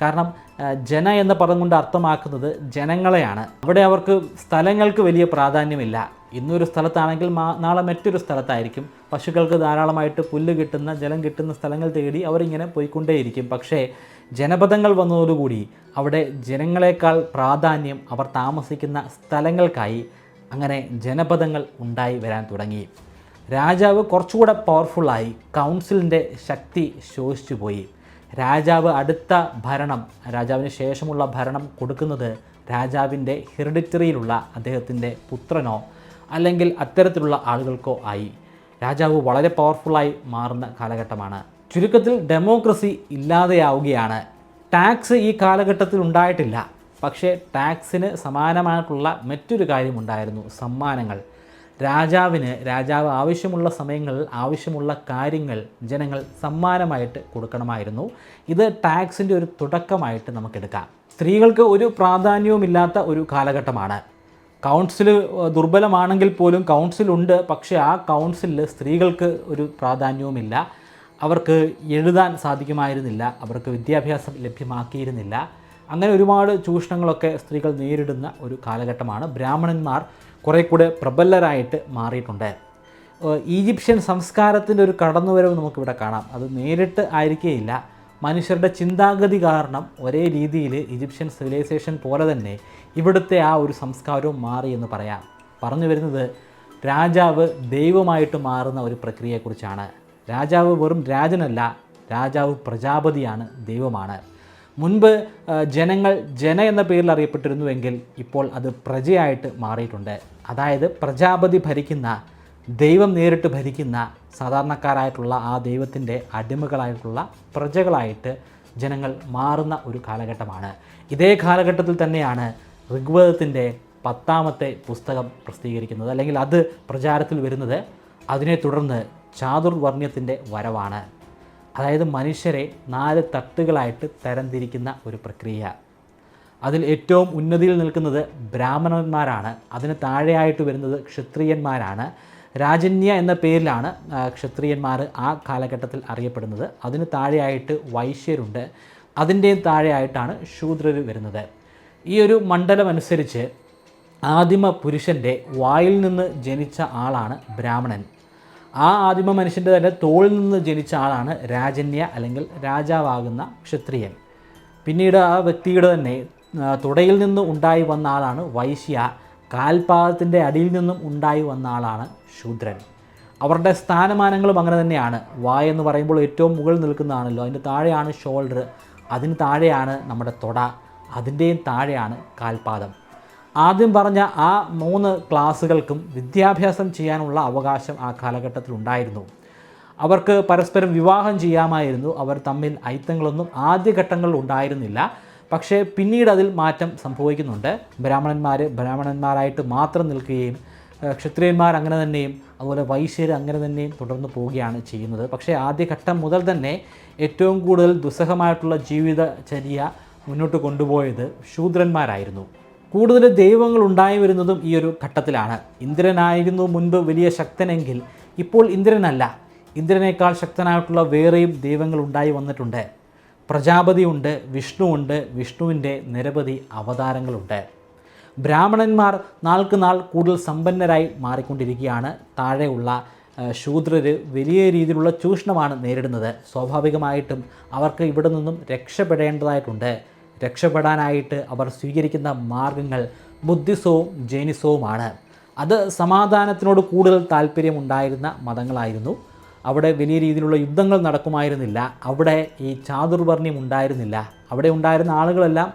കാരണം ജന എന്ന പദം കൊണ്ട് അർത്ഥമാക്കുന്നത് ജനങ്ങളെയാണ്. അവിടെ അവർക്ക് സ്ഥലങ്ങൾക്ക് വലിയ പ്രാധാന്യമില്ല. ഇന്നൊരു സ്ഥലത്താണെങ്കിൽ നാളെ മറ്റൊരു സ്ഥലത്തായിരിക്കും. പശുക്കൾക്ക് ധാരാളമായിട്ട് പുല്ല് കിട്ടുന്ന, ജലം കിട്ടുന്ന സ്ഥലങ്ങൾ തേടി അവരിങ്ങനെ പോയിക്കൊണ്ടേയിരിക്കും. പക്ഷേ ജനപദങ്ങൾ വന്നതോടുകൂടി അവിടെ ജനങ്ങളെക്കാൾ പ്രാധാന്യം അവർ താമസിക്കുന്ന സ്ഥലങ്ങൾക്കായി. അങ്ങനെ ജനപദങ്ങൾ ഉണ്ടായി വരാൻ തുടങ്ങി. രാജാവ് കുറച്ചുകൂടെ പവർഫുള്ളായി. കൗൺസിലിൻ്റെ ശക്തി ശോഷിച്ചു പോയി. രാജാവ് അടുത്ത ഭരണം, രാജാവിന് ശേഷമുള്ള ഭരണം കൊടുക്കുന്നത് രാജാവിൻ്റെ ഹെറിഡിറ്ററിയിലുള്ള അദ്ദേഹത്തിൻ്റെ പുത്രനോ അല്ലെങ്കിൽ അത്തരത്തിലുള്ള ആളുകൾക്കോ ആയി. രാജാവ് വളരെ പവർഫുള്ളായി മാറുന്ന കാലഘട്ടമാണ്. ചുരുക്കത്തിൽ ഡെമോക്രസി ഇല്ലാതെയാവുകയാണ്. ടാക്സ് ഈ കാലഘട്ടത്തിൽ ഉണ്ടായിട്ടില്ല. പക്ഷേ ടാക്സിന് സമാനമായിട്ടുള്ള മറ്റൊരു കാര്യമുണ്ടായിരുന്നു, സമ്മാനങ്ങൾ. രാജാവ് ആവശ്യമുള്ള സമയങ്ങളിൽ ആവശ്യമുള്ള കാര്യങ്ങൾ ജനങ്ങൾ സമ്മാനമായിട്ട് കൊടുക്കണമായിരുന്നു. ഇത് ടാക്സിൻ്റെ ഒരു തുടക്കമായിട്ട് നമുക്കെടുക്കാം. സ്ത്രീകൾക്ക് ഒരു പ്രാധാന്യവുമില്ലാത്ത ഒരു കാലഘട്ടമാണ്. കൗൺസിൽ ദുർബലമാണെങ്കിൽ പോലും കൗൺസിലുണ്ട്. പക്ഷേ ആ കൗൺസിലിൽ സ്ത്രീകൾക്ക് ഒരു പ്രാധാന്യവുമില്ല. അവർക്ക് എഴുതാൻ സാധിക്കുമായിരുന്നില്ല, അവർക്ക് വിദ്യാഭ്യാസം ലഭ്യമാക്കിയിരുന്നില്ല. അങ്ങനെ ഒരുപാട് ചൂഷണങ്ങളൊക്കെ സ്ത്രീകൾ നേരിടുന്ന ഒരു കാലഘട്ടമാണ്. ബ്രാഹ്മണന്മാർ കുറേ കൂടെ പ്രബലരായിട്ട് മാറിയിട്ടുണ്ട്. ഈജിപ്ഷ്യൻ സംസ്കാരത്തിൻ്റെ ഒരു കടന്നുവരവ് നമുക്കിവിടെ കാണാം. അത് നേരിട്ട് ആയിരിക്കുകയില്ല. മനുഷ്യരുടെ ചിന്താഗതി കാരണം ഒരേ രീതിയിൽ ഈജിപ്ഷ്യൻ സിവിലൈസേഷൻ പോലെ തന്നെ ഇവിടുത്തെ ആ ഒരു സംസ്കാരവും മാറി എന്ന് പറയാം. പറഞ്ഞു വരുന്നത് രാജാവ് ദൈവമായിട്ട് മാറുന്ന ഒരു പ്രക്രിയയെക്കുറിച്ചാണ്. രാജാവ് വെറും രാജനല്ല, രാജാവ് പ്രജാപതിയാണ്, ദൈവമാണ്. മുൻപ് ജനങ്ങൾ ജന എന്ന പേരിൽ അറിയപ്പെട്ടിരുന്നുവെങ്കിൽ ഇപ്പോൾ അത് പ്രജയായിട്ട് മാറിയിട്ടുണ്ട്. അതായത് പ്രജാപതി ഭരിക്കുന്ന, ദൈവം നേരിട്ട് ഭരിക്കുന്ന സാധാരണക്കാരായിട്ടുള്ള ആ ദൈവത്തിൻ്റെ അടിമകളായിട്ടുള്ള പ്രജകളായിട്ട് ജനങ്ങൾ മാറുന്ന ഒരു കാലഘട്ടമാണ്. ഇതേ കാലഘട്ടത്തിൽ തന്നെയാണ് ഋഗ്വേദത്തിൻ്റെ 10ാമത്തെ പുസ്തകം പ്രസിദ്ധീകരിക്കുന്നത്, അല്ലെങ്കിൽ അത് പ്രചാരത്തിൽ വരുന്നത്. അതിനെ തുടർന്ന് ചാതുർവർണ്ണ്യത്തിൻ്റെ വരവാണ്. അതായത് മനുഷ്യരെ 4 തട്ടുകളായിട്ട് തരംതിരിക്കുന്ന ഒരു പ്രക്രിയ. അതിൽ ഏറ്റവും ഉന്നതിയിൽ നിൽക്കുന്നത് ബ്രാഹ്മണന്മാരാണ്. അതിന് താഴെയായിട്ട് വരുന്നത് ക്ഷത്രിയന്മാരാണ്. രാജന്യ എന്ന പേരിലാണ് ക്ഷത്രിയന്മാർ ആ കാലഘട്ടത്തിൽ അറിയപ്പെടുന്നത്. അതിന് താഴെയായിട്ട് വൈശ്യരുണ്ട്. അതിൻ്റെയും താഴെയായിട്ടാണ് ശൂദ്രർ വരുന്നത്. ഈ ഒരു മണ്ഡലം അനുസരിച്ച് ആദിമ പുരുഷൻ്റെ വായിൽ നിന്ന് ജനിച്ച ആളാണ് ബ്രാഹ്മണൻ. ആ ആദിമ മനുഷ്യൻ്റെ തന്നെ തോളിൽ നിന്ന് ജനിച്ച ആളാണ് രാജന്യ അല്ലെങ്കിൽ രാജാവാകുന്ന ക്ഷത്രിയൻ. പിന്നീട് ആ വ്യക്തിയുടെ തന്നെ തുടയിൽ നിന്ന് ഉണ്ടായി വന്ന ആളാണ് വൈശ്യ. കാൽപാദത്തിൻ്റെ അടിയിൽ നിന്നും ഉണ്ടായി വന്ന ആളാണ് ശൂദ്രൻ. അവരുടെ സ്ഥാനമാനങ്ങളും അങ്ങനെ തന്നെയാണ്. വായ എന്ന് പറയുമ്പോൾ ഏറ്റവും മുകളിൽ നിൽക്കുന്നതാണല്ലോ, അതിൻ്റെ താഴെയാണ് ഷോൾഡർ, അതിന് താഴെയാണ് നമ്മുടെ തുട, അതിൻ്റെയും താഴെയാണ് കാൽപാദം. ആദ്യം പറഞ്ഞ ആ 3 ക്ലാസ്സുകൾക്കും വിദ്യാഭ്യാസം ചെയ്യാനുള്ള അവകാശം ആ കാലഘട്ടത്തിൽ ഉണ്ടായിരുന്നു. അവർക്ക് പരസ്പരം വിവാഹം ചെയ്യാമായിരുന്നു. അവർ തമ്മിൽ ഐത്തങ്ങളൊന്നും ആദ്യഘട്ടങ്ങളിൽ ഉണ്ടായിരുന്നില്ല. പക്ഷേ പിന്നീട് അതിൽ മാറ്റം സംഭവിക്കുന്നുണ്ട്. ബ്രാഹ്മണന്മാരായിട്ട് മാത്രം നിൽക്കുകയും ക്ഷത്രിയന്മാർ അങ്ങനെ തന്നെയും അതുപോലെ വൈശ്യർ അങ്ങനെ തന്നെയും തുടർന്ന് പോവുകയാണ് ചെയ്യുന്നത്. പക്ഷേ ആദ്യഘട്ടം മുതൽ തന്നെ ഏറ്റവും കൂടുതൽ ദുസ്സഹമായിട്ടുള്ള ജീവിതചര്യ മുന്നോട്ട് കൊണ്ടുപോയത് ശൂദ്രന്മാരായിരുന്നു. കൂടുതൽ ദൈവങ്ങൾ ഉണ്ടായി വരുന്നതും ഈ ഒരു ഘട്ടത്തിലാണ്. ഇന്ദ്രനായിരുന്നു മുൻപ് വലിയ ശക്തനെങ്കിൽ ഇപ്പോൾ ഇന്ദ്രനല്ല. ഇന്ദ്രനേക്കാൾ ശക്തനായിട്ടുള്ള വേറെയും ദൈവങ്ങൾ ഉണ്ടായി വന്നിട്ടുണ്ട്. പ്രജാപതിയുണ്ട്, വിഷ്ണുവുണ്ട്, വിഷ്ണുവിൻ്റെ നിരവധി അവതാരങ്ങളുണ്ട്. ബ്രാഹ്മണന്മാർ നാൾക്ക് നാൾ കൂടുതൽ സമ്പന്നരായി മാറിക്കൊണ്ടിരിക്കുകയാണ്. താഴെയുള്ള ശൂദ്രർ വലിയ രീതിയിലുള്ള ചൂഷണമാണ് നേരിടുന്നത്. സ്വാഭാവികമായിട്ടും അവർക്ക് ഇവിടെ നിന്നും രക്ഷപ്പെടേണ്ടതായിട്ടുണ്ട്. രക്ഷപ്പെടാനായിട്ട് അവർ സ്വീകരിക്കുന്ന മാർഗങ്ങൾ ബുദ്ധിസവും ജൈനിസവുമാണ്. അത് സമാധാനത്തിനോട് കൂടുതൽ താല്പര്യമുണ്ടായിരുന്ന മതങ്ങളായിരുന്നു. അവിടെ വലിയ രീതിയിലുള്ള യുദ്ധങ്ങൾ നടക്കുമായിരുന്നില്ല. അവിടെ ഈ ചാതുർവർണ്ണ്യം ഉണ്ടായിരുന്നില്ല. അവിടെ ഉണ്ടായിരുന്ന ആളുകളെല്ലാം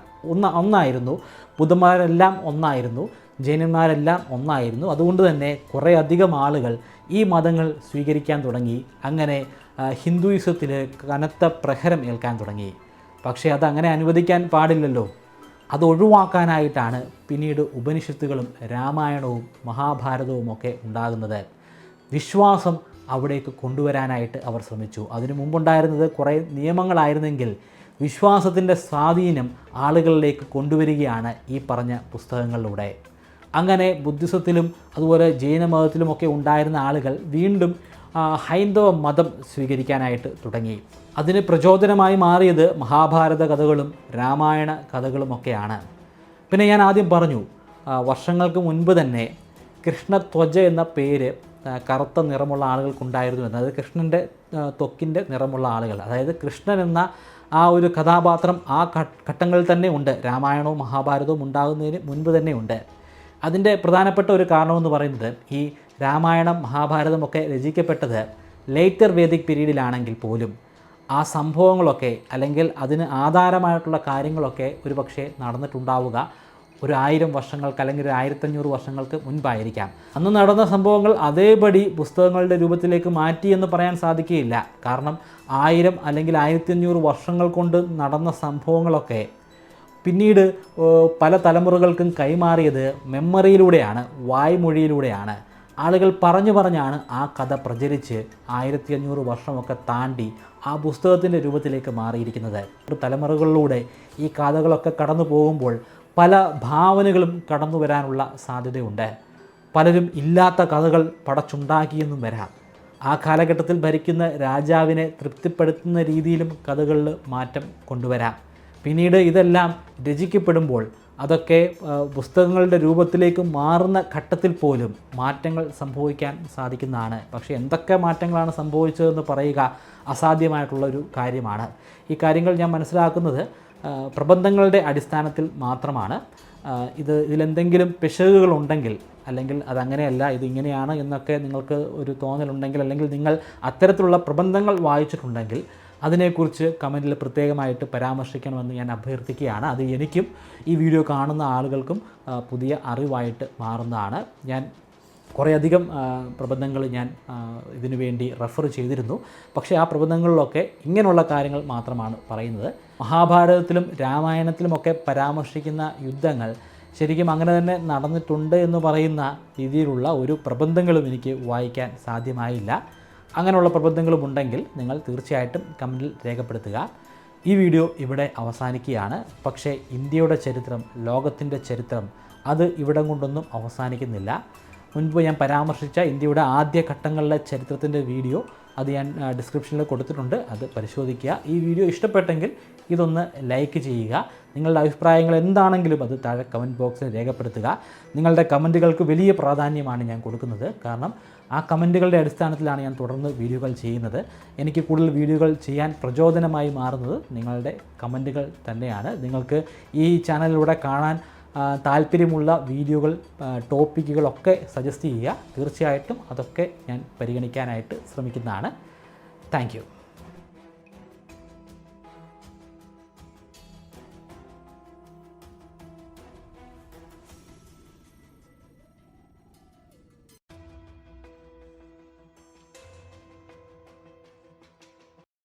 ഒന്നായിരുന്നു. ബുദ്ധന്മാരെല്ലാം ഒന്നായിരുന്നു, ജൈനന്മാരെല്ലാം ഒന്നായിരുന്നു. അതുകൊണ്ട് തന്നെ കുറേ അധികം ആളുകൾ ഈ മതങ്ങൾ സ്വീകരിക്കാൻ തുടങ്ങി. അങ്ങനെ ഹിന്ദുയിസത്തിൽ കനത്ത പ്രഹരം ഏൽക്കാൻ തുടങ്ങി. പക്ഷേ അതങ്ങനെ അനുവദിക്കാൻ പാടില്ലല്ലോ. അത് ഒഴിവാക്കാനായിട്ടാണ് പിന്നീട് ഉപനിഷത്തുകളും രാമായണവും മഹാഭാരതവും ഒക്കെ ഉണ്ടാകുന്നത്. വിശ്വാസം അവിടേക്ക് കൊണ്ടുവരാനായിട്ട് അവർ ശ്രമിച്ചു. അതിനു മുമ്പുണ്ടായിരുന്നത് കുറേ നിയമങ്ങളായിരുന്നെങ്കിൽ വിശ്വാസത്തിൻ്റെ സ്വാധീനം ആളുകളിലേക്ക് കൊണ്ടുവരികയാണ് ഈ പറഞ്ഞ പുസ്തകങ്ങളിലൂടെ. അങ്ങനെ ബുദ്ധിസത്തിലും അതുപോലെ ജൈനമതത്തിലുമൊക്കെ ഉണ്ടായിരുന്ന ആളുകൾ വീണ്ടും ഹൈന്ദവ മതം സ്വീകരിക്കാനായിട്ട് തുടങ്ങി. അതിന് പ്രചോദനമായി മാറിയത് മഹാഭാരത കഥകളും രാമായണ കഥകളുമൊക്കെയാണ്. പിന്നെ ഞാൻ ആദ്യം പറഞ്ഞു, വർഷങ്ങൾക്ക് മുൻപ് തന്നെ കൃഷ്ണധ്വജ എന്ന പേര് കറുത്ത നിറമുള്ള ആളുകൾക്കുണ്ടായിരുന്നു എന്ന്. അതായത് കൃഷ്ണൻ്റെ ത്വക്കിൻ്റെ നിറമുള്ള ആളുകൾ, അതായത് കൃഷ്ണൻ എന്ന ആ ഒരു കഥാപാത്രം ആ ഘട്ടങ്ങളിൽ തന്നെ ഉണ്ട്. രാമായണവും മഹാഭാരതവും ഉണ്ടാകുന്നതിന് മുൻപ് തന്നെ ഉണ്ട്. അതിൻ്റെ പ്രധാനപ്പെട്ട ഒരു കാരണമെന്ന് പറയുന്നത് ഈ രാമായണം മഹാഭാരതമൊക്കെ രചിക്കപ്പെട്ടത് ലേറ്റർ വേദിക് പീരീഡിലാണെങ്കിൽ പോലും ആ സംഭവങ്ങളൊക്കെ അല്ലെങ്കിൽ അതിന് ആധാരമായിട്ടുള്ള കാര്യങ്ങളൊക്കെ ഒരു പക്ഷേ നടന്നിട്ടുണ്ടാവുക ഒരു 1000 വർഷങ്ങൾക്ക് അല്ലെങ്കിൽ ഒരു 1500 വർഷങ്ങൾക്ക് മുൻപായിരിക്കാം. അന്ന് നടന്ന സംഭവങ്ങൾ അതേപടി പുസ്തകങ്ങളുടെ രൂപത്തിലേക്ക് മാറ്റി എന്ന് പറയാൻ സാധിക്കുകയില്ല. കാരണം 1000 അല്ലെങ്കിൽ 1500 വർഷങ്ങൾ കൊണ്ട് നടന്ന സംഭവങ്ങളൊക്കെ പിന്നീട് പല തലമുറകൾക്കും കൈമാറിയത് മെമ്മറിയിലൂടെയാണ്, വായ്മൊഴിയിലൂടെയാണ്. ആളുകൾ പറഞ്ഞാണ് ആ കഥ പ്രചരിച്ച് 1500 വർഷമൊക്കെ താണ്ടി ആ പുസ്തകത്തിൻ്റെ രൂപത്തിലേക്ക് മാറിയിരിക്കുന്നത്. തലമുറകളിലൂടെ ഈ കഥകളൊക്കെ കടന്നു പോകുമ്പോൾ പല ഭാവനകളും കടന്നു വരാനുള്ള സാധ്യതയുണ്ട്. പലരും ഇല്ലാത്ത കഥകൾ പടച്ചുണ്ടാക്കിയെന്നും വരാം. ആ കാലഘട്ടത്തിൽ ഭരിക്കുന്ന രാജാവിനെ തൃപ്തിപ്പെടുത്തുന്ന രീതിയിലും കഥകളിൽ മാറ്റം കൊണ്ടുവരാം. പിന്നീട് ഇതെല്ലാം രചിക്കപ്പെടുമ്പോൾ അതൊക്കെ പുസ്തകങ്ങളുടെ രൂപത്തിലേക്ക് മാറുന്ന ഘട്ടത്തിൽ പോലും മാറ്റങ്ങൾ സംഭവിക്കാൻ സാധിക്കുന്നതാണ്. പക്ഷേ എന്തൊക്കെ മാറ്റങ്ങളാണ് സംഭവിച്ചതെന്ന് പറയുക അസാധ്യമായിട്ടുള്ളൊരു കാര്യമാണ്. ഈ കാര്യങ്ങൾ ഞാൻ മനസ്സിലാക്കുന്നത് പ്രബന്ധങ്ങളുടെ അടിസ്ഥാനത്തിൽ മാത്രമാണ്. ഇതിലെന്തെങ്കിലും പിശകുകളുണ്ടെങ്കിൽ അല്ലെങ്കിൽ അതങ്ങനെയല്ല ഇതിങ്ങനെയാണ് എന്നൊക്കെ നിങ്ങൾക്ക് ഒരു തോന്നലുണ്ടെങ്കിൽ അല്ലെങ്കിൽ നിങ്ങൾ അത്തരത്തിലുള്ള പ്രബന്ധങ്ങൾ വായിച്ചിട്ടുണ്ടെങ്കിൽ അതിനെക്കുറിച്ച് കമൻറ്റിൽ പ്രത്യേകമായിട്ട് പരാമർശിക്കണമെന്ന് ഞാൻ അഭ്യർത്ഥിക്കുകയാണ്. അത് എനിക്കും ഈ വീഡിയോ കാണുന്ന ആളുകൾക്കും പുതിയ അറിവായിട്ട് മാറുന്നതാണ്. ഞാൻ കുറേയധികം പ്രബന്ധങ്ങൾ ഞാൻ ഇതിനു വേണ്ടി റെഫർ ചെയ്തിരുന്നു. പക്ഷേ ആ പ്രബന്ധങ്ങളിലൊക്കെ ഇങ്ങനെയുള്ള കാര്യങ്ങൾ മാത്രമാണ് പറയുന്നത്. മഹാഭാരതത്തിലും രാമായണത്തിലുമൊക്കെ പരാമർശിക്കുന്ന യുദ്ധങ്ങൾ ശരിക്കും അങ്ങനെ തന്നെ നടന്നിട്ടുണ്ട് എന്ന് പറയുന്ന രീതിയിലുള്ള ഒരു പ്രബന്ധങ്ങളും എനിക്ക് വായിക്കാൻ സാധ്യമായില്ല. അങ്ങനെയുള്ള പ്രബന്ധങ്ങളും ഉണ്ടെങ്കിൽ നിങ്ങൾ തീർച്ചയായിട്ടും കമൻറ്റിൽ രേഖപ്പെടുത്തുക. ഈ വീഡിയോ ഇവിടെ അവസാനിക്കുകയാണ്. പക്ഷേ ഇന്ത്യയുടെ ചരിത്രം, ലോകത്തിൻ്റെ ചരിത്രം അത് ഇവിടം കൊണ്ടൊന്നും അവസാനിക്കുന്നില്ല. മുൻപ് ഞാൻ പരാമർശിച്ച ഇന്ത്യയുടെ ആദ്യ ഘട്ടങ്ങളിലെ ചരിത്രത്തിൻ്റെ വീഡിയോ അത് ഞാൻ ഡിസ്ക്രിപ്ഷനിൽ കൊടുത്തിട്ടുണ്ട്. അത് പരിശോധിക്കുക. ഈ വീഡിയോ ഇഷ്ടപ്പെട്ടെങ്കിൽ ഇതൊന്ന് ലൈക്ക് ചെയ്യുക. നിങ്ങളുടെ അഭിപ്രായങ്ങൾ എന്താണെങ്കിലും അത് താഴെ കമൻറ്റ് ബോക്സിൽ രേഖപ്പെടുത്തുക. നിങ്ങളുടെ കമൻറ്റുകൾക്ക് വലിയ പ്രാധാന്യമാണ് ഞാൻ കൊടുക്കുന്നത്. കാരണം ആ കമൻറ്റുകളുടെ അടിസ്ഥാനത്തിലാണ് ഞാൻ തുടർന്ന് വീഡിയോകൾ ചെയ്യുന്നത്. എനിക്ക് കൂടുതൽ വീഡിയോകൾ ചെയ്യാൻ പ്രചോദനമായി മാറുന്നത് നിങ്ങളുടെ കമൻറ്റുകൾ തന്നെയാണ്. നിങ്ങൾക്ക് ഈ ചാനലിലൂടെ കാണാൻ താല്പര്യമുള്ള വീഡിയോകൾ, ടോപ്പിക്കുകളൊക്കെ സജസ്റ്റ് ചെയ്യുക. തീർച്ചയായിട്ടും അതൊക്കെ ഞാൻ പരിഗണിക്കാനായിട്ട് ശ്രമിക്കുന്നതാണ്. Thank you.